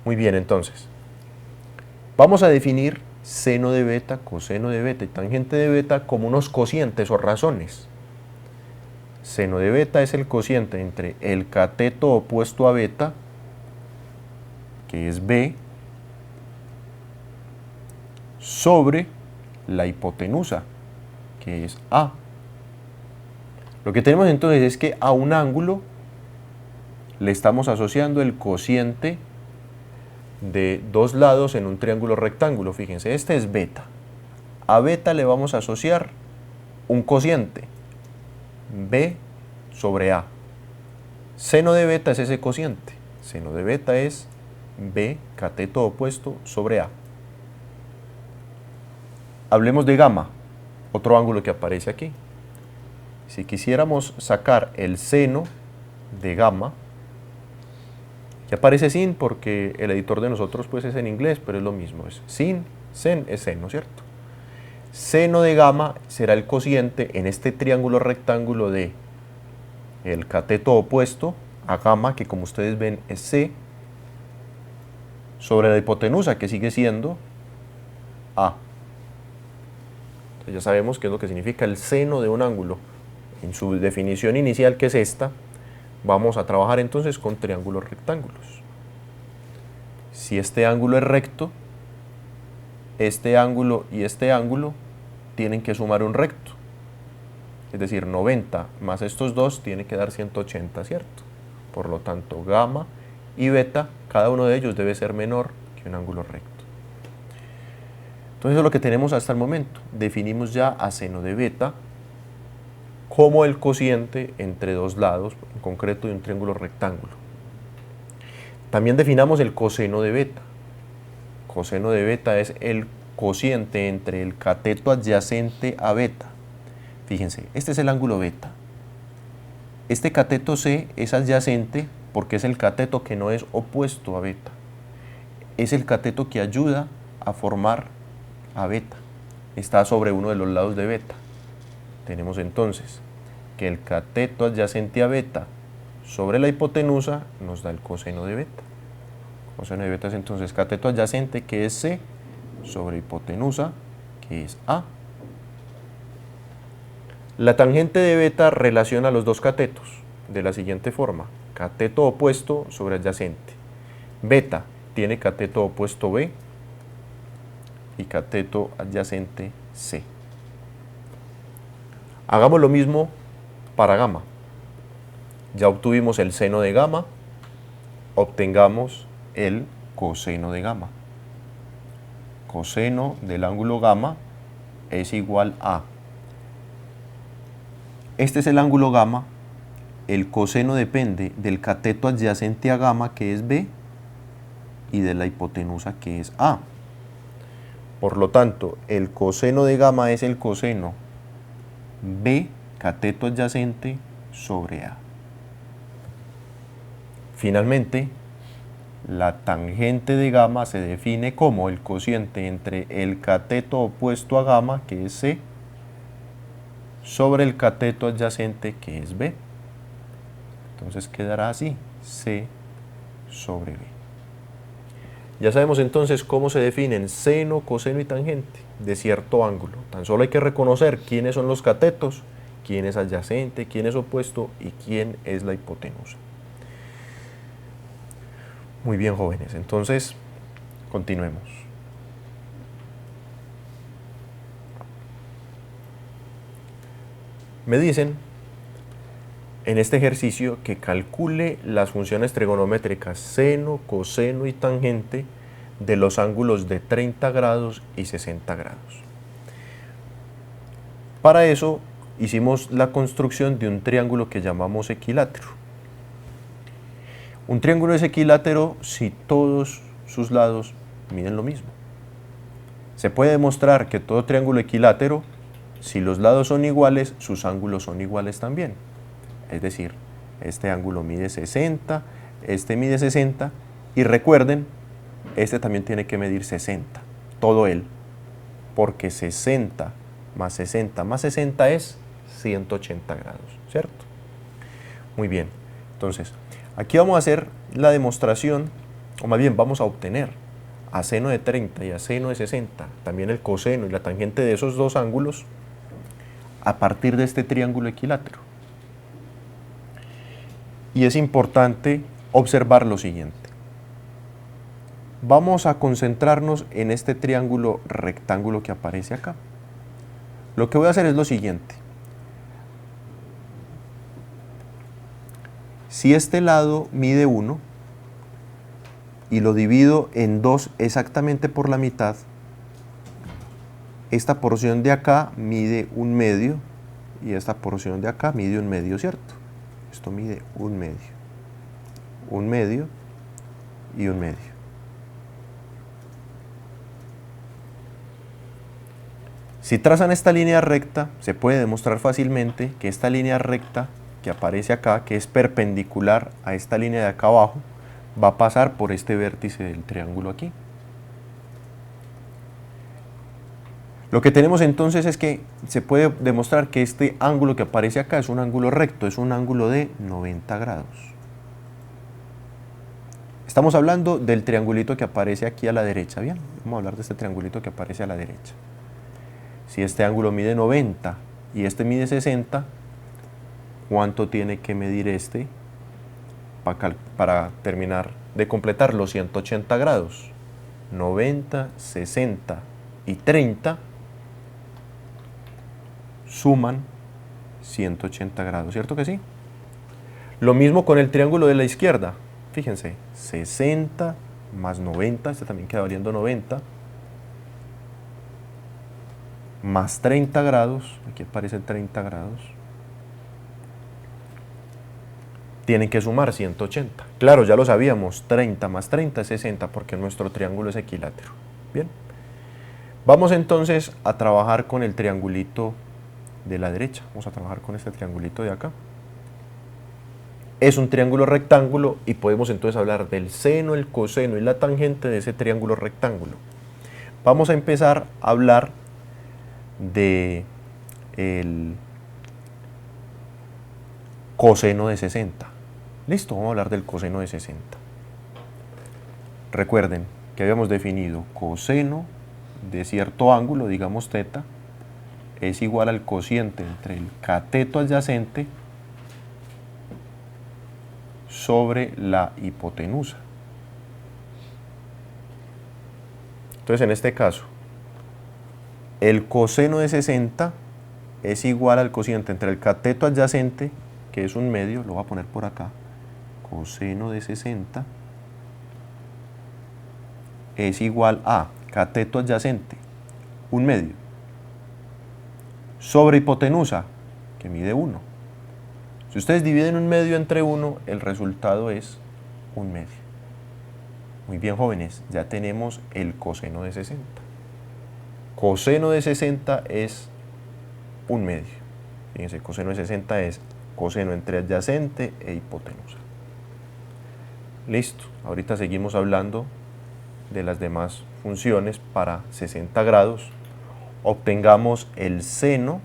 Muy bien, entonces, vamos a definir seno de beta, coseno de beta y tangente de beta como unos cocientes o razones. Seno de beta es el cociente entre el cateto opuesto a beta, que es B, sobre la hipotenusa, que es A. Lo que tenemos entonces es que a un ángulo le estamos asociando el cociente de dos lados en un triángulo rectángulo. Fíjense, este es beta. A beta le vamos a asociar un cociente, B sobre A. Seno de beta es ese cociente. Seno de beta es B, cateto opuesto, sobre A. Hablemos de gamma, otro ángulo que aparece aquí. Si quisiéramos sacar el seno de gamma, que aparece sin porque el editor de nosotros pues es en inglés, pero es lo mismo, es sin, sen es seno, ¿cierto? Seno de gamma será el cociente en este triángulo rectángulo de el cateto opuesto a gamma, que como ustedes ven es C, sobre la hipotenusa, que sigue siendo A. Entonces ya sabemos qué es lo que significa el seno de un ángulo. En su definición inicial, que es esta, vamos a trabajar entonces con triángulos rectángulos. Si este ángulo es recto, este ángulo y este ángulo tienen que sumar un recto. Es decir, 90 más estos dos tiene que dar 180, ¿cierto? Por lo tanto, gamma y beta, cada uno de ellos debe ser menor que un ángulo recto. Entonces eso es lo que tenemos hasta el momento. Definimos ya a seno de beta como el cociente entre dos lados, en concreto de un triángulo rectángulo. También definamos el coseno de beta. Coseno de beta es el cociente entre el cateto adyacente a beta. Fíjense, este es el ángulo beta. Este cateto C es adyacente porque es el cateto que no es opuesto a beta. Es el cateto que ayuda a formar a beta. Está sobre uno de los lados de beta. Tenemos entonces que el cateto adyacente a beta sobre la hipotenusa nos da el coseno de beta. Coseno de beta es entonces cateto adyacente, que es C, sobre hipotenusa, que es A. La tangente de beta relaciona los dos catetos de la siguiente forma: cateto opuesto sobre adyacente. Beta tiene cateto opuesto B y cateto adyacente C. Hagamos lo mismo para gamma. Ya obtuvimos el seno de gamma, obtengamos el coseno de gamma. Coseno del ángulo gamma es igual a, este es el ángulo gamma el coseno depende del cateto adyacente a gamma, que es B, y de la hipotenusa, que es A. Por lo tanto, el coseno de gamma es el coseno B, cateto adyacente, sobre A. Finalmente, la tangente de gamma se define como el cociente entre el cateto opuesto a gamma, que es C, sobre el cateto adyacente, que es B. Entonces quedará así, C sobre B. Ya sabemos entonces cómo se definen seno, coseno y tangente de cierto ángulo. Tan solo hay que reconocer quiénes son los catetos, quién es adyacente, quién es opuesto y quién es la hipotenusa. Muy bien, jóvenes, entonces continuemos. Me dicen en este ejercicio que calcule las funciones trigonométricas seno, coseno y tangente de los ángulos de 30 grados y 60 grados. Para eso hicimos la construcción de un triángulo que llamamos equilátero. Un triángulo es equilátero si todos sus lados miden lo mismo. Se puede demostrar que todo triángulo equilátero, si los lados son iguales, sus ángulos son iguales también. Es decir, este ángulo mide 60, este mide 60, y recuerden, este también tiene que medir 60, todo él, porque 60 más 60 más 60 es 180 grados, ¿cierto? Muy bien, entonces, aquí vamos a hacer la demostración, o más bien vamos a obtener a seno de 30 y a seno de 60, también el coseno y la tangente de esos dos ángulos, a partir de este triángulo equilátero. Y es importante observar lo siguiente. Vamos a concentrarnos en este triángulo rectángulo que aparece acá. Lo que voy a hacer es lo siguiente. Si este lado mide 1 y lo divido en 2 exactamente por la mitad, esta porción de acá mide 1/2 y esta porción de acá mide 1/2, ¿cierto? Esto mide 1/2, 1/2 y 1/2. Si trazan esta línea recta, se puede demostrar fácilmente que esta línea recta que aparece acá, que es perpendicular a esta línea de acá abajo, va a pasar por este vértice del triángulo aquí. Lo que tenemos entonces es que se puede demostrar que este ángulo que aparece acá es un ángulo recto, es un ángulo de 90 grados. Estamos hablando del triangulito que aparece aquí a la derecha, ¿bien? Vamos a hablar de este triangulito que aparece a la derecha. Si este ángulo mide 90 y este mide 60, ¿cuánto tiene que medir este para terminar de completar los 180 grados? 90, 60 y 30 suman 180 grados, ¿cierto que sí? Lo mismo con el triángulo de la izquierda. Fíjense, 60 más 90, este también queda valiendo 90, más 30 grados, aquí aparecen 30 grados, tienen que sumar 180. Claro, ya lo sabíamos, 30 más 30 es 60 porque nuestro triángulo es equilátero. Bien, vamos entonces a trabajar con el triangulito de la derecha. Vamos a trabajar con este triangulito de acá. Es un triángulo rectángulo y podemos entonces hablar del seno, el coseno y la tangente de ese triángulo rectángulo. Vamos a empezar a hablar de el coseno de 60. Listo, vamos a hablar del coseno de 60. Recuerden que habíamos definido coseno de cierto ángulo, digamos θ, es igual al cociente entre el cateto adyacente sobre la hipotenusa. Entonces, en este caso, el coseno de 60 es igual al cociente entre el cateto adyacente, que es 1/2, lo voy a poner por acá, coseno de 60 es igual a cateto adyacente, 1/2, sobre hipotenusa, que mide 1. Si ustedes dividen un medio entre 1, el resultado es un medio. Muy bien, jóvenes, ya tenemos el coseno de 60. Coseno de 60 es un medio. Fíjense, coseno de 60 es coseno entre adyacente e hipotenusa. Listo, ahorita seguimos hablando de las demás funciones para 60 grados. Obtengamos el seno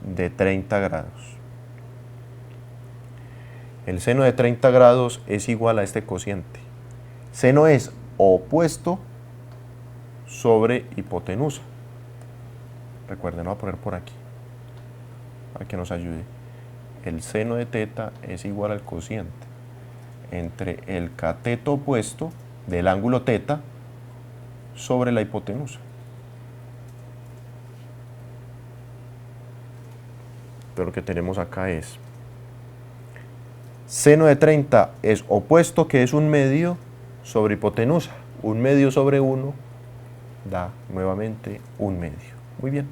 de 30 grados. El seno de 30 grados es igual a este cociente. Seno es opuesto sobre hipotenusa. Recuerden, lo voy a poner por aquí para que nos ayude. El seno de teta es igual al cociente entre el cateto opuesto del ángulo teta sobre la hipotenusa. Pero lo que tenemos acá es seno de 30 es opuesto, que es un medio, sobre hipotenusa. Un medio sobre 1 da nuevamente un medio. Muy bien.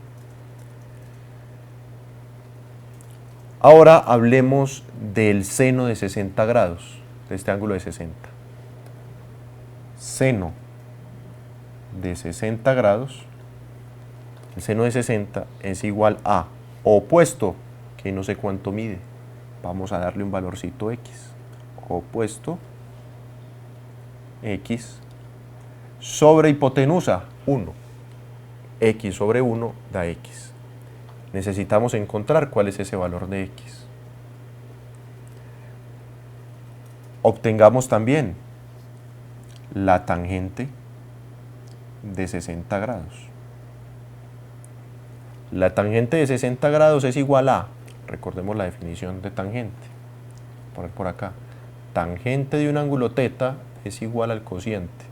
Ahora hablemos del seno de 60 grados, de este ángulo de 60. Seno de 60 grados, el seno de 60 es igual a opuesto, que no sé cuánto mide. Vamos a darle un valorcito x. Opuesto x sobre hipotenusa 1. X sobre 1 da x. Necesitamos encontrar cuál es ese valor de x. Obtengamos también la tangente de 60 grados. La tangente de 60 grados es igual a, recordemos la definición de tangente, poner por acá, tangente de un ángulo teta es igual al cociente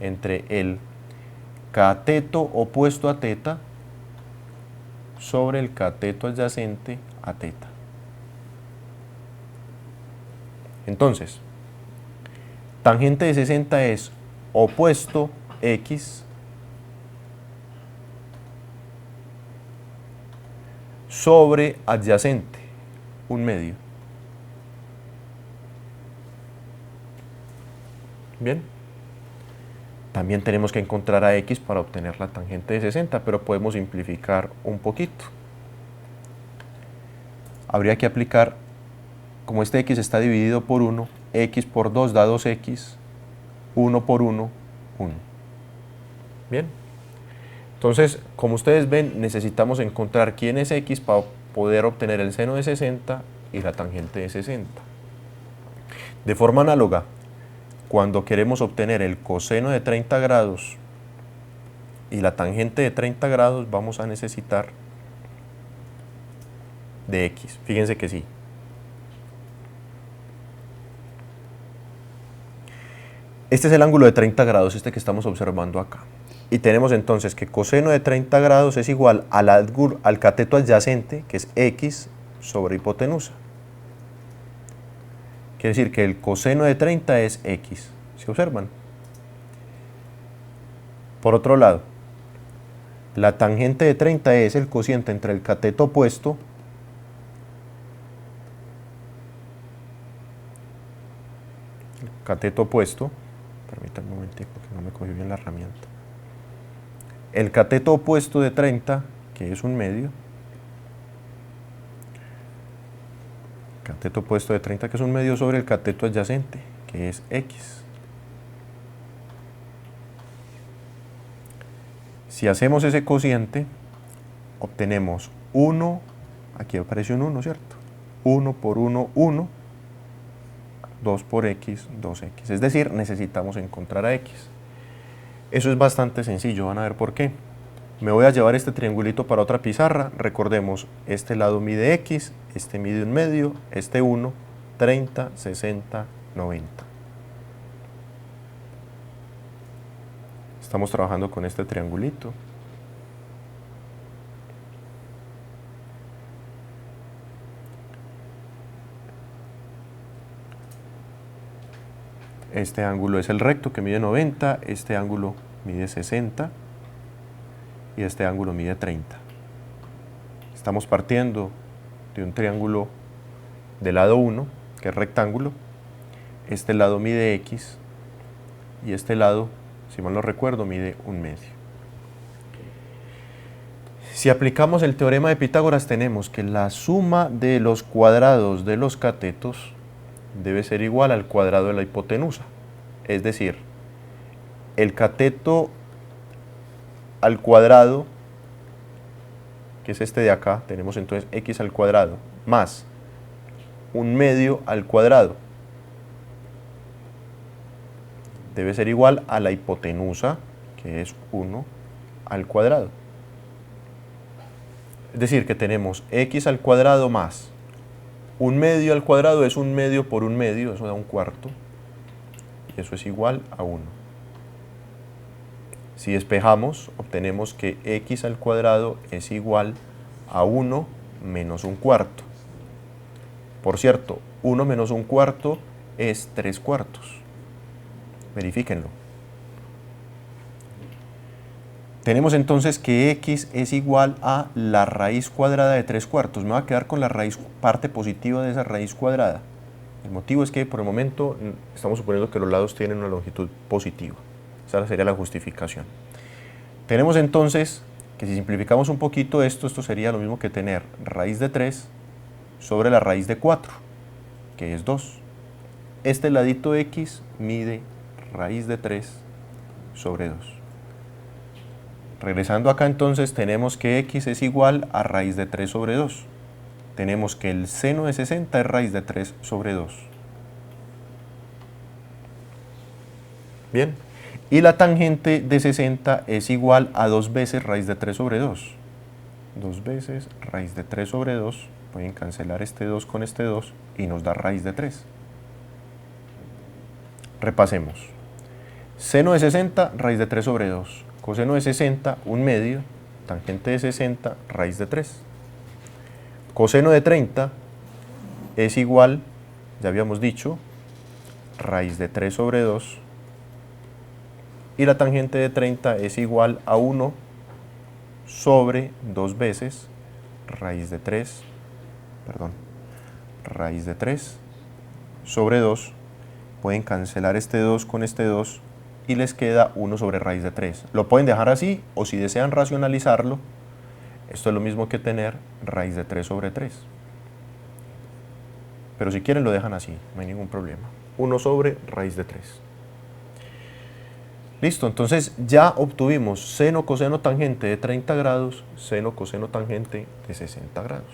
entre el cateto opuesto a teta sobre el cateto adyacente a teta. Entonces, tangente de 60 es opuesto x sobre adyacente, un medio. Bien. También tenemos que encontrar a x para obtener la tangente de 60, pero podemos simplificar un poquito. Habría que aplicar, como este x está dividido por 1, x por 2 da 2x, 1 por 1, 1. Bien. Entonces, como ustedes ven, necesitamos encontrar quién es x para poder obtener el seno de 60 y la tangente de 60. De forma análoga, cuando queremos obtener el coseno de 30 grados y la tangente de 30 grados, vamos a necesitar de x. Fíjense que sí. Este es el ángulo de 30 grados, este que estamos observando acá. Y tenemos entonces que coseno de 30 grados es igual al cateto adyacente, que es x sobre hipotenusa. Quiere decir que el coseno de 30 es x. ¿Se observan? Por otro lado, la tangente de 30 es el cociente entre el cateto opuesto permítanme un momentico que no me cogió bien la herramienta. El cateto opuesto de 30, que es un medio, cateto opuesto de 30, que es un medio, sobre el cateto adyacente, que es x. Si hacemos ese cociente, obtenemos 1, aquí aparece un 1, ¿cierto? 1 por 1, 1, 2 por x, 2x. Es decir, necesitamos encontrar a x. Eso es bastante sencillo, van a ver por qué. Me voy a llevar este triangulito para otra pizarra. Recordemos, este lado mide x, este mide un medio, este 1, 30, 60, 90. Estamos trabajando con este triangulito. Este ángulo es el recto, que mide 90, este ángulo mide 60 y este ángulo mide 30. Estamos partiendo de un triángulo del lado 1, que es rectángulo, este lado mide x y este lado, si mal no recuerdo, mide 1/2. Si aplicamos el teorema de Pitágoras, tenemos que la suma de los cuadrados de los catetos debe ser igual al cuadrado de la hipotenusa. Es decir, el cateto al cuadrado, que es este de acá, tenemos entonces x al cuadrado, más 1/2 al cuadrado, debe ser igual a la hipotenusa, que es 1 al cuadrado. Es decir, que tenemos x al cuadrado más 1/2 al cuadrado es 1/2 por 1/2, eso da 1/4, y eso es igual a 1. Si despejamos, obtenemos que x al cuadrado es igual a 1 menos 1/4. Por cierto, 1 menos 1/4 es 3/4. Verifíquenlo. Tenemos entonces que x es igual a la raíz cuadrada de 3/4. Me voy a quedar con la raíz, parte positiva de esa raíz cuadrada. El motivo es que por el momento estamos suponiendo que los lados tienen una longitud positiva. Esa sería la justificación. Tenemos entonces que si simplificamos un poquito esto sería lo mismo que tener raíz de 3 sobre la raíz de 4, que es 2. Este ladito x mide raíz de 3 sobre 2. Regresando acá entonces tenemos que x es igual a raíz de 3 sobre 2. Tenemos que el seno de 60 es raíz de 3 sobre 2. Bien. Y la tangente de 60 es igual a 2 veces raíz de 3 sobre 2. 2 veces raíz de 3 sobre 2. Pueden cancelar este 2 con este 2 y nos da raíz de 3. Repasemos. Seno de 60, raíz de 3 sobre 2. Coseno de 60, 1/2. Tangente de 60, raíz de 3. Coseno de 30 es igual, ya habíamos dicho, raíz de 3 sobre 2. Y la tangente de 30 es igual a 1 sobre 2 veces raíz de 3, raíz de 3 sobre 2. Pueden cancelar este 2 con este 2 y les queda 1 sobre raíz de 3. Lo pueden dejar así, o si desean racionalizarlo, esto es lo mismo que tener raíz de 3 sobre 3. Pero si quieren lo dejan así, no hay ningún problema. 1 sobre raíz de 3. Listo, entonces ya obtuvimos seno, coseno, tangente de 30 grados, seno, coseno, tangente de 60 grados.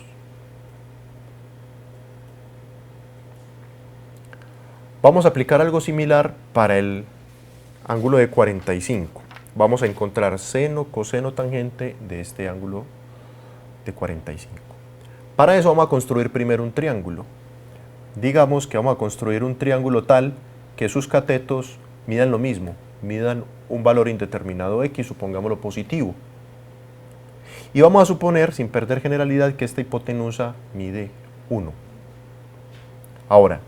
Vamos a aplicar algo similar para el ángulo de 45. Vamos a encontrar seno, coseno, tangente de este ángulo de 45. Para eso vamos a construir primero un triángulo. Digamos que vamos a construir un triángulo tal que sus catetos midan lo mismo, midan un valor indeterminado x, supongámoslo positivo. Y vamos a suponer, sin perder generalidad, que esta hipotenusa mide 1. Ahora,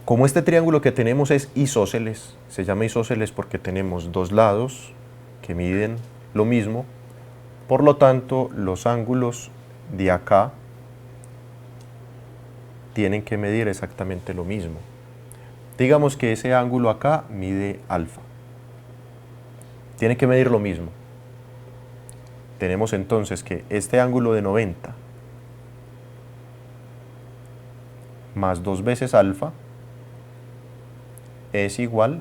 como este triángulo que tenemos es isósceles, se llama isósceles porque tenemos dos lados que miden lo mismo, por lo tanto los ángulos de acá tienen que medir exactamente lo mismo. Digamos que ese ángulo acá mide alfa. Tiene que medir lo mismo. Tenemos entonces que este ángulo de 90 más 2 veces alfa es igual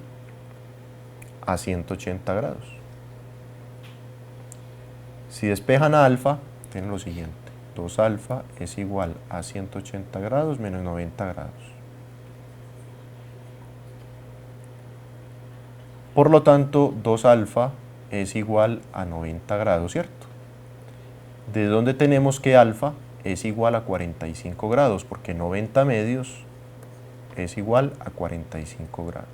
a 180 grados. Si despejan a alfa, tienen lo siguiente. 2 alfa es igual a 180 grados menos 90 grados. Por lo tanto, 2 alfa es igual a 90 grados, ¿cierto? ¿De dónde tenemos que alfa es igual a 45 grados? Porque 90 medios es igual a 45 grados.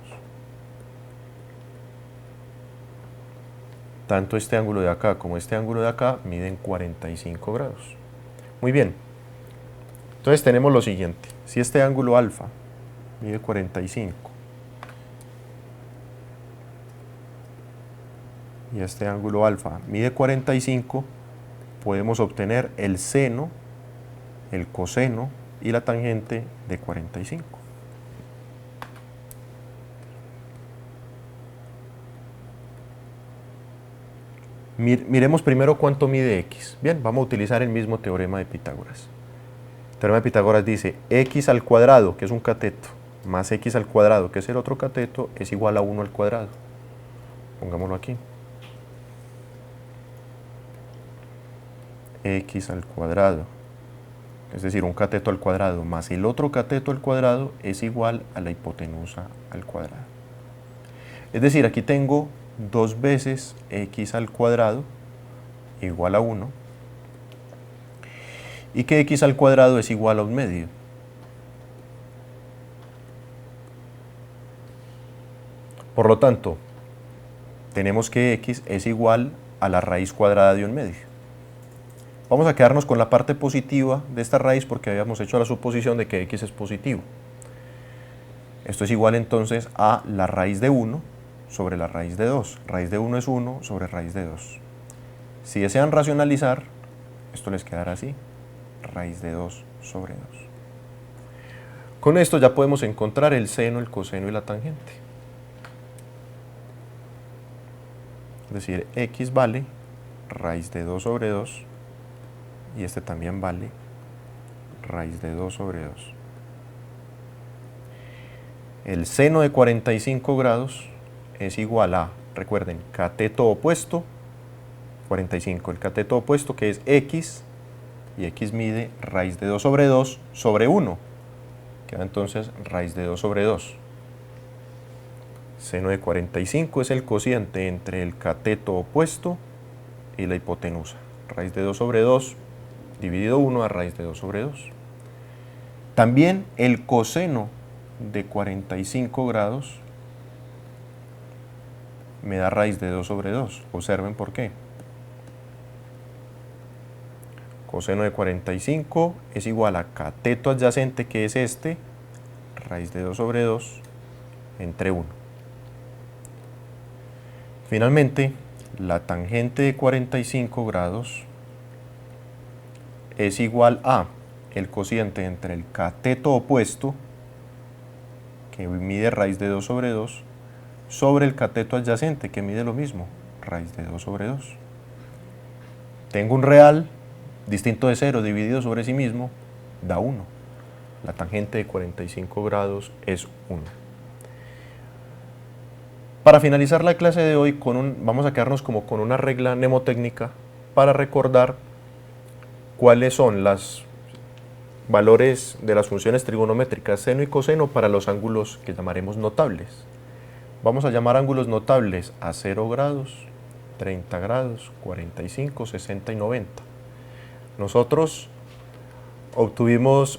Tanto este ángulo de acá como este ángulo de acá miden 45 grados. Muy bien. Entonces tenemos lo siguiente. Si este ángulo alfa mide 45 y este ángulo alfa mide 45, podemos obtener el seno, el coseno y la tangente de 45. Miremos primero cuánto mide x. Bien, vamos a utilizar el mismo teorema de Pitágoras. El teorema de Pitágoras dice x al cuadrado, que es un cateto, más x al cuadrado, que es el otro cateto, es igual a 1 al cuadrado. Pongámoslo aquí. X al cuadrado, es decir, un cateto al cuadrado más el otro cateto al cuadrado es igual a la hipotenusa al cuadrado. Es decir, aquí tengo 2 veces x al cuadrado igual a 1 y que x al cuadrado es igual a 1/2. Por lo tanto, tenemos que x es igual a la raíz cuadrada de 1/2. Vamos a quedarnos con la parte positiva de esta raíz porque habíamos hecho la suposición de que x es positivo. Esto es igual entonces a la raíz de 1 sobre la raíz de 2. Raíz de 1 es 1 sobre raíz de 2. Si desean racionalizar, esto les quedará así, raíz de 2 sobre 2. Con esto ya podemos encontrar el seno, el coseno y la tangente. Es decir, x vale raíz de 2 sobre 2 y este también vale raíz de 2 sobre 2. El seno de 45 grados es igual a, recuerden, cateto opuesto, 45, el cateto opuesto que es x, y x mide raíz de 2 sobre 2 sobre 1. Queda entonces raíz de 2 sobre 2. Seno de 45 es el cociente entre el cateto opuesto y la hipotenusa. Raíz de 2 sobre 2 dividido 1 a raíz de 2 sobre 2. También el coseno de 45 grados me da raíz de 2 sobre 2. Observen por qué. Coseno de 45 es igual a cateto adyacente, que es este, raíz de 2 sobre 2, entre 1. Finalmente, la tangente de 45 grados es igual a el cociente entre el cateto opuesto, que mide raíz de 2 sobre 2, sobre el cateto adyacente, que mide lo mismo, raíz de 2 sobre 2. Tengo un real distinto de 0 dividido sobre sí mismo, da 1. La tangente de 45 grados es 1. Para finalizar la clase de hoy, vamos a quedarnos como con una regla mnemotécnica para recordar cuáles son los valores de las funciones trigonométricas seno y coseno para los ángulos que llamaremos notables. Vamos a llamar ángulos notables a 0 grados, 30 grados, 45, 60 y 90. Nosotros obtuvimos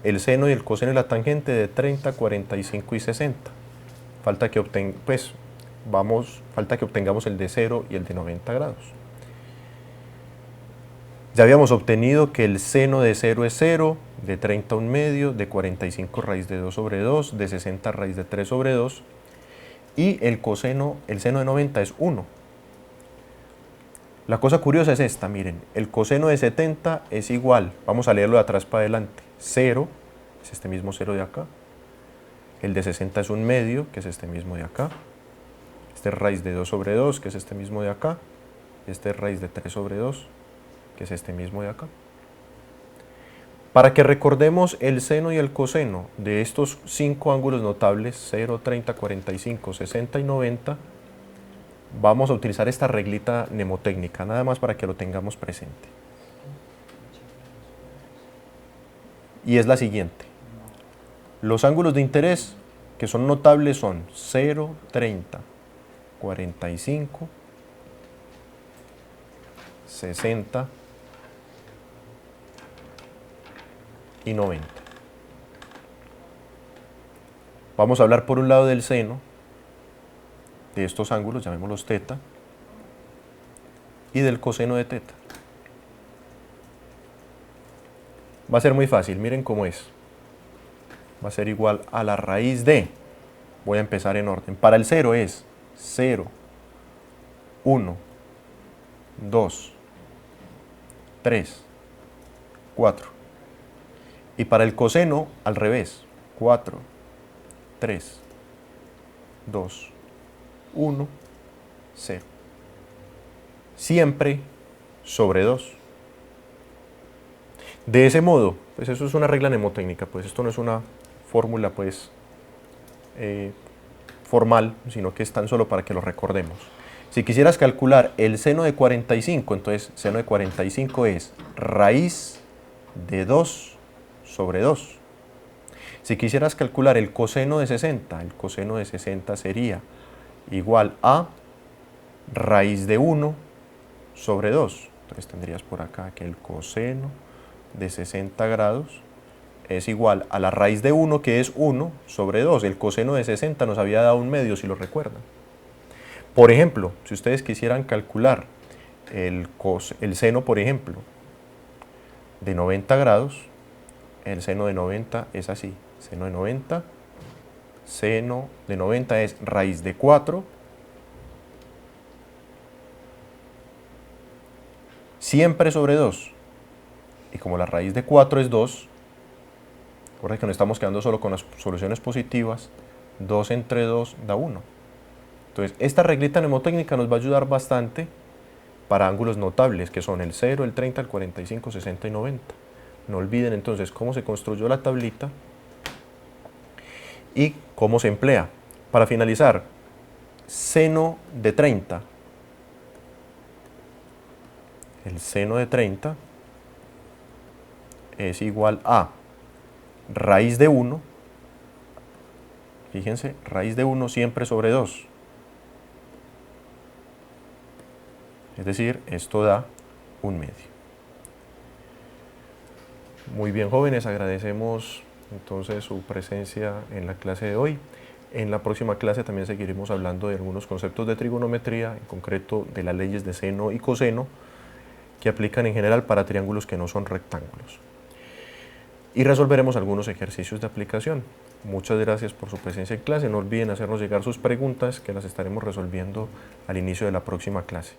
el seno y el coseno y la tangente de 30, 45 y 60. Falta que obtengamos el de 0 y el de 90 grados. Ya habíamos obtenido que el seno de 0 es 0, de 30 1/2, de 45 raíz de 2 sobre 2, de 60 raíz de 3 sobre 2, y el seno de 90 es 1. La cosa curiosa es esta, miren, el coseno de 70 es igual, vamos a leerlo de atrás para adelante, 0, es este mismo 0 de acá, el de 60 es 1/2, que es este mismo de acá, este es raíz de 2 sobre 2, que es este mismo de acá, y este es raíz de 3 sobre 2, que es este mismo de acá. Para que recordemos el seno y el coseno de estos 5 ángulos notables, 0, 30, 45, 60 y 90, vamos a utilizar esta reglita mnemotécnica, nada más para que lo tengamos presente. Y es la siguiente. Los ángulos de interés que son notables son 0, 30, 45, 60 y 90. Vamos a hablar por un lado del seno de estos ángulos, llamémoslos teta, y del coseno de teta. Va a ser muy fácil, miren cómo es. Va a ser igual a la raíz de, voy a empezar en orden, para el 0 es 0, 1, 2, 3, 4. Y para el coseno, al revés. 4, 3, 2, 1, 0. Siempre sobre 2. De ese modo, pues eso es una regla mnemotécnica, pues esto no es una fórmula pues formal, sino que es tan solo para que lo recordemos. Si quisieras calcular el seno de 45, entonces seno de 45 es raíz de 2 sobre 2. Si quisieras calcular el coseno de 60, el coseno de 60 sería igual a raíz de 1 sobre 2. Entonces tendrías por acá que el coseno de 60 grados es igual a la raíz de 1, que es 1 sobre 2. El coseno de 60 nos había dado un medio, si lo recuerdan. Por ejemplo, si ustedes quisieran calcular el seno, por ejemplo, de 90 grados, el seno de 90 es así. Seno de 90 es raíz de 4 siempre sobre 2. Y como la raíz de 4 es 2, recuerda que no estamos quedando solo con las soluciones positivas, 2 entre 2 da 1. Entonces, esta reglita mnemotécnica nos va a ayudar bastante para ángulos notables, que son el 0, el 30, el 45, 60 y 90. No olviden entonces cómo se construyó la tablita y cómo se emplea. Para finalizar, seno de 30. El seno de 30 es igual a raíz de 1, fíjense, raíz de 1 siempre sobre 2. Es decir, esto da un medio. Muy bien, jóvenes, agradecemos entonces su presencia en la clase de hoy. En la próxima clase también seguiremos hablando de algunos conceptos de trigonometría, en concreto de las leyes de seno y coseno, que aplican en general para triángulos que no son rectángulos. Y resolveremos algunos ejercicios de aplicación. Muchas gracias por su presencia en clase. No olviden hacernos llegar sus preguntas, que las estaremos resolviendo al inicio de la próxima clase.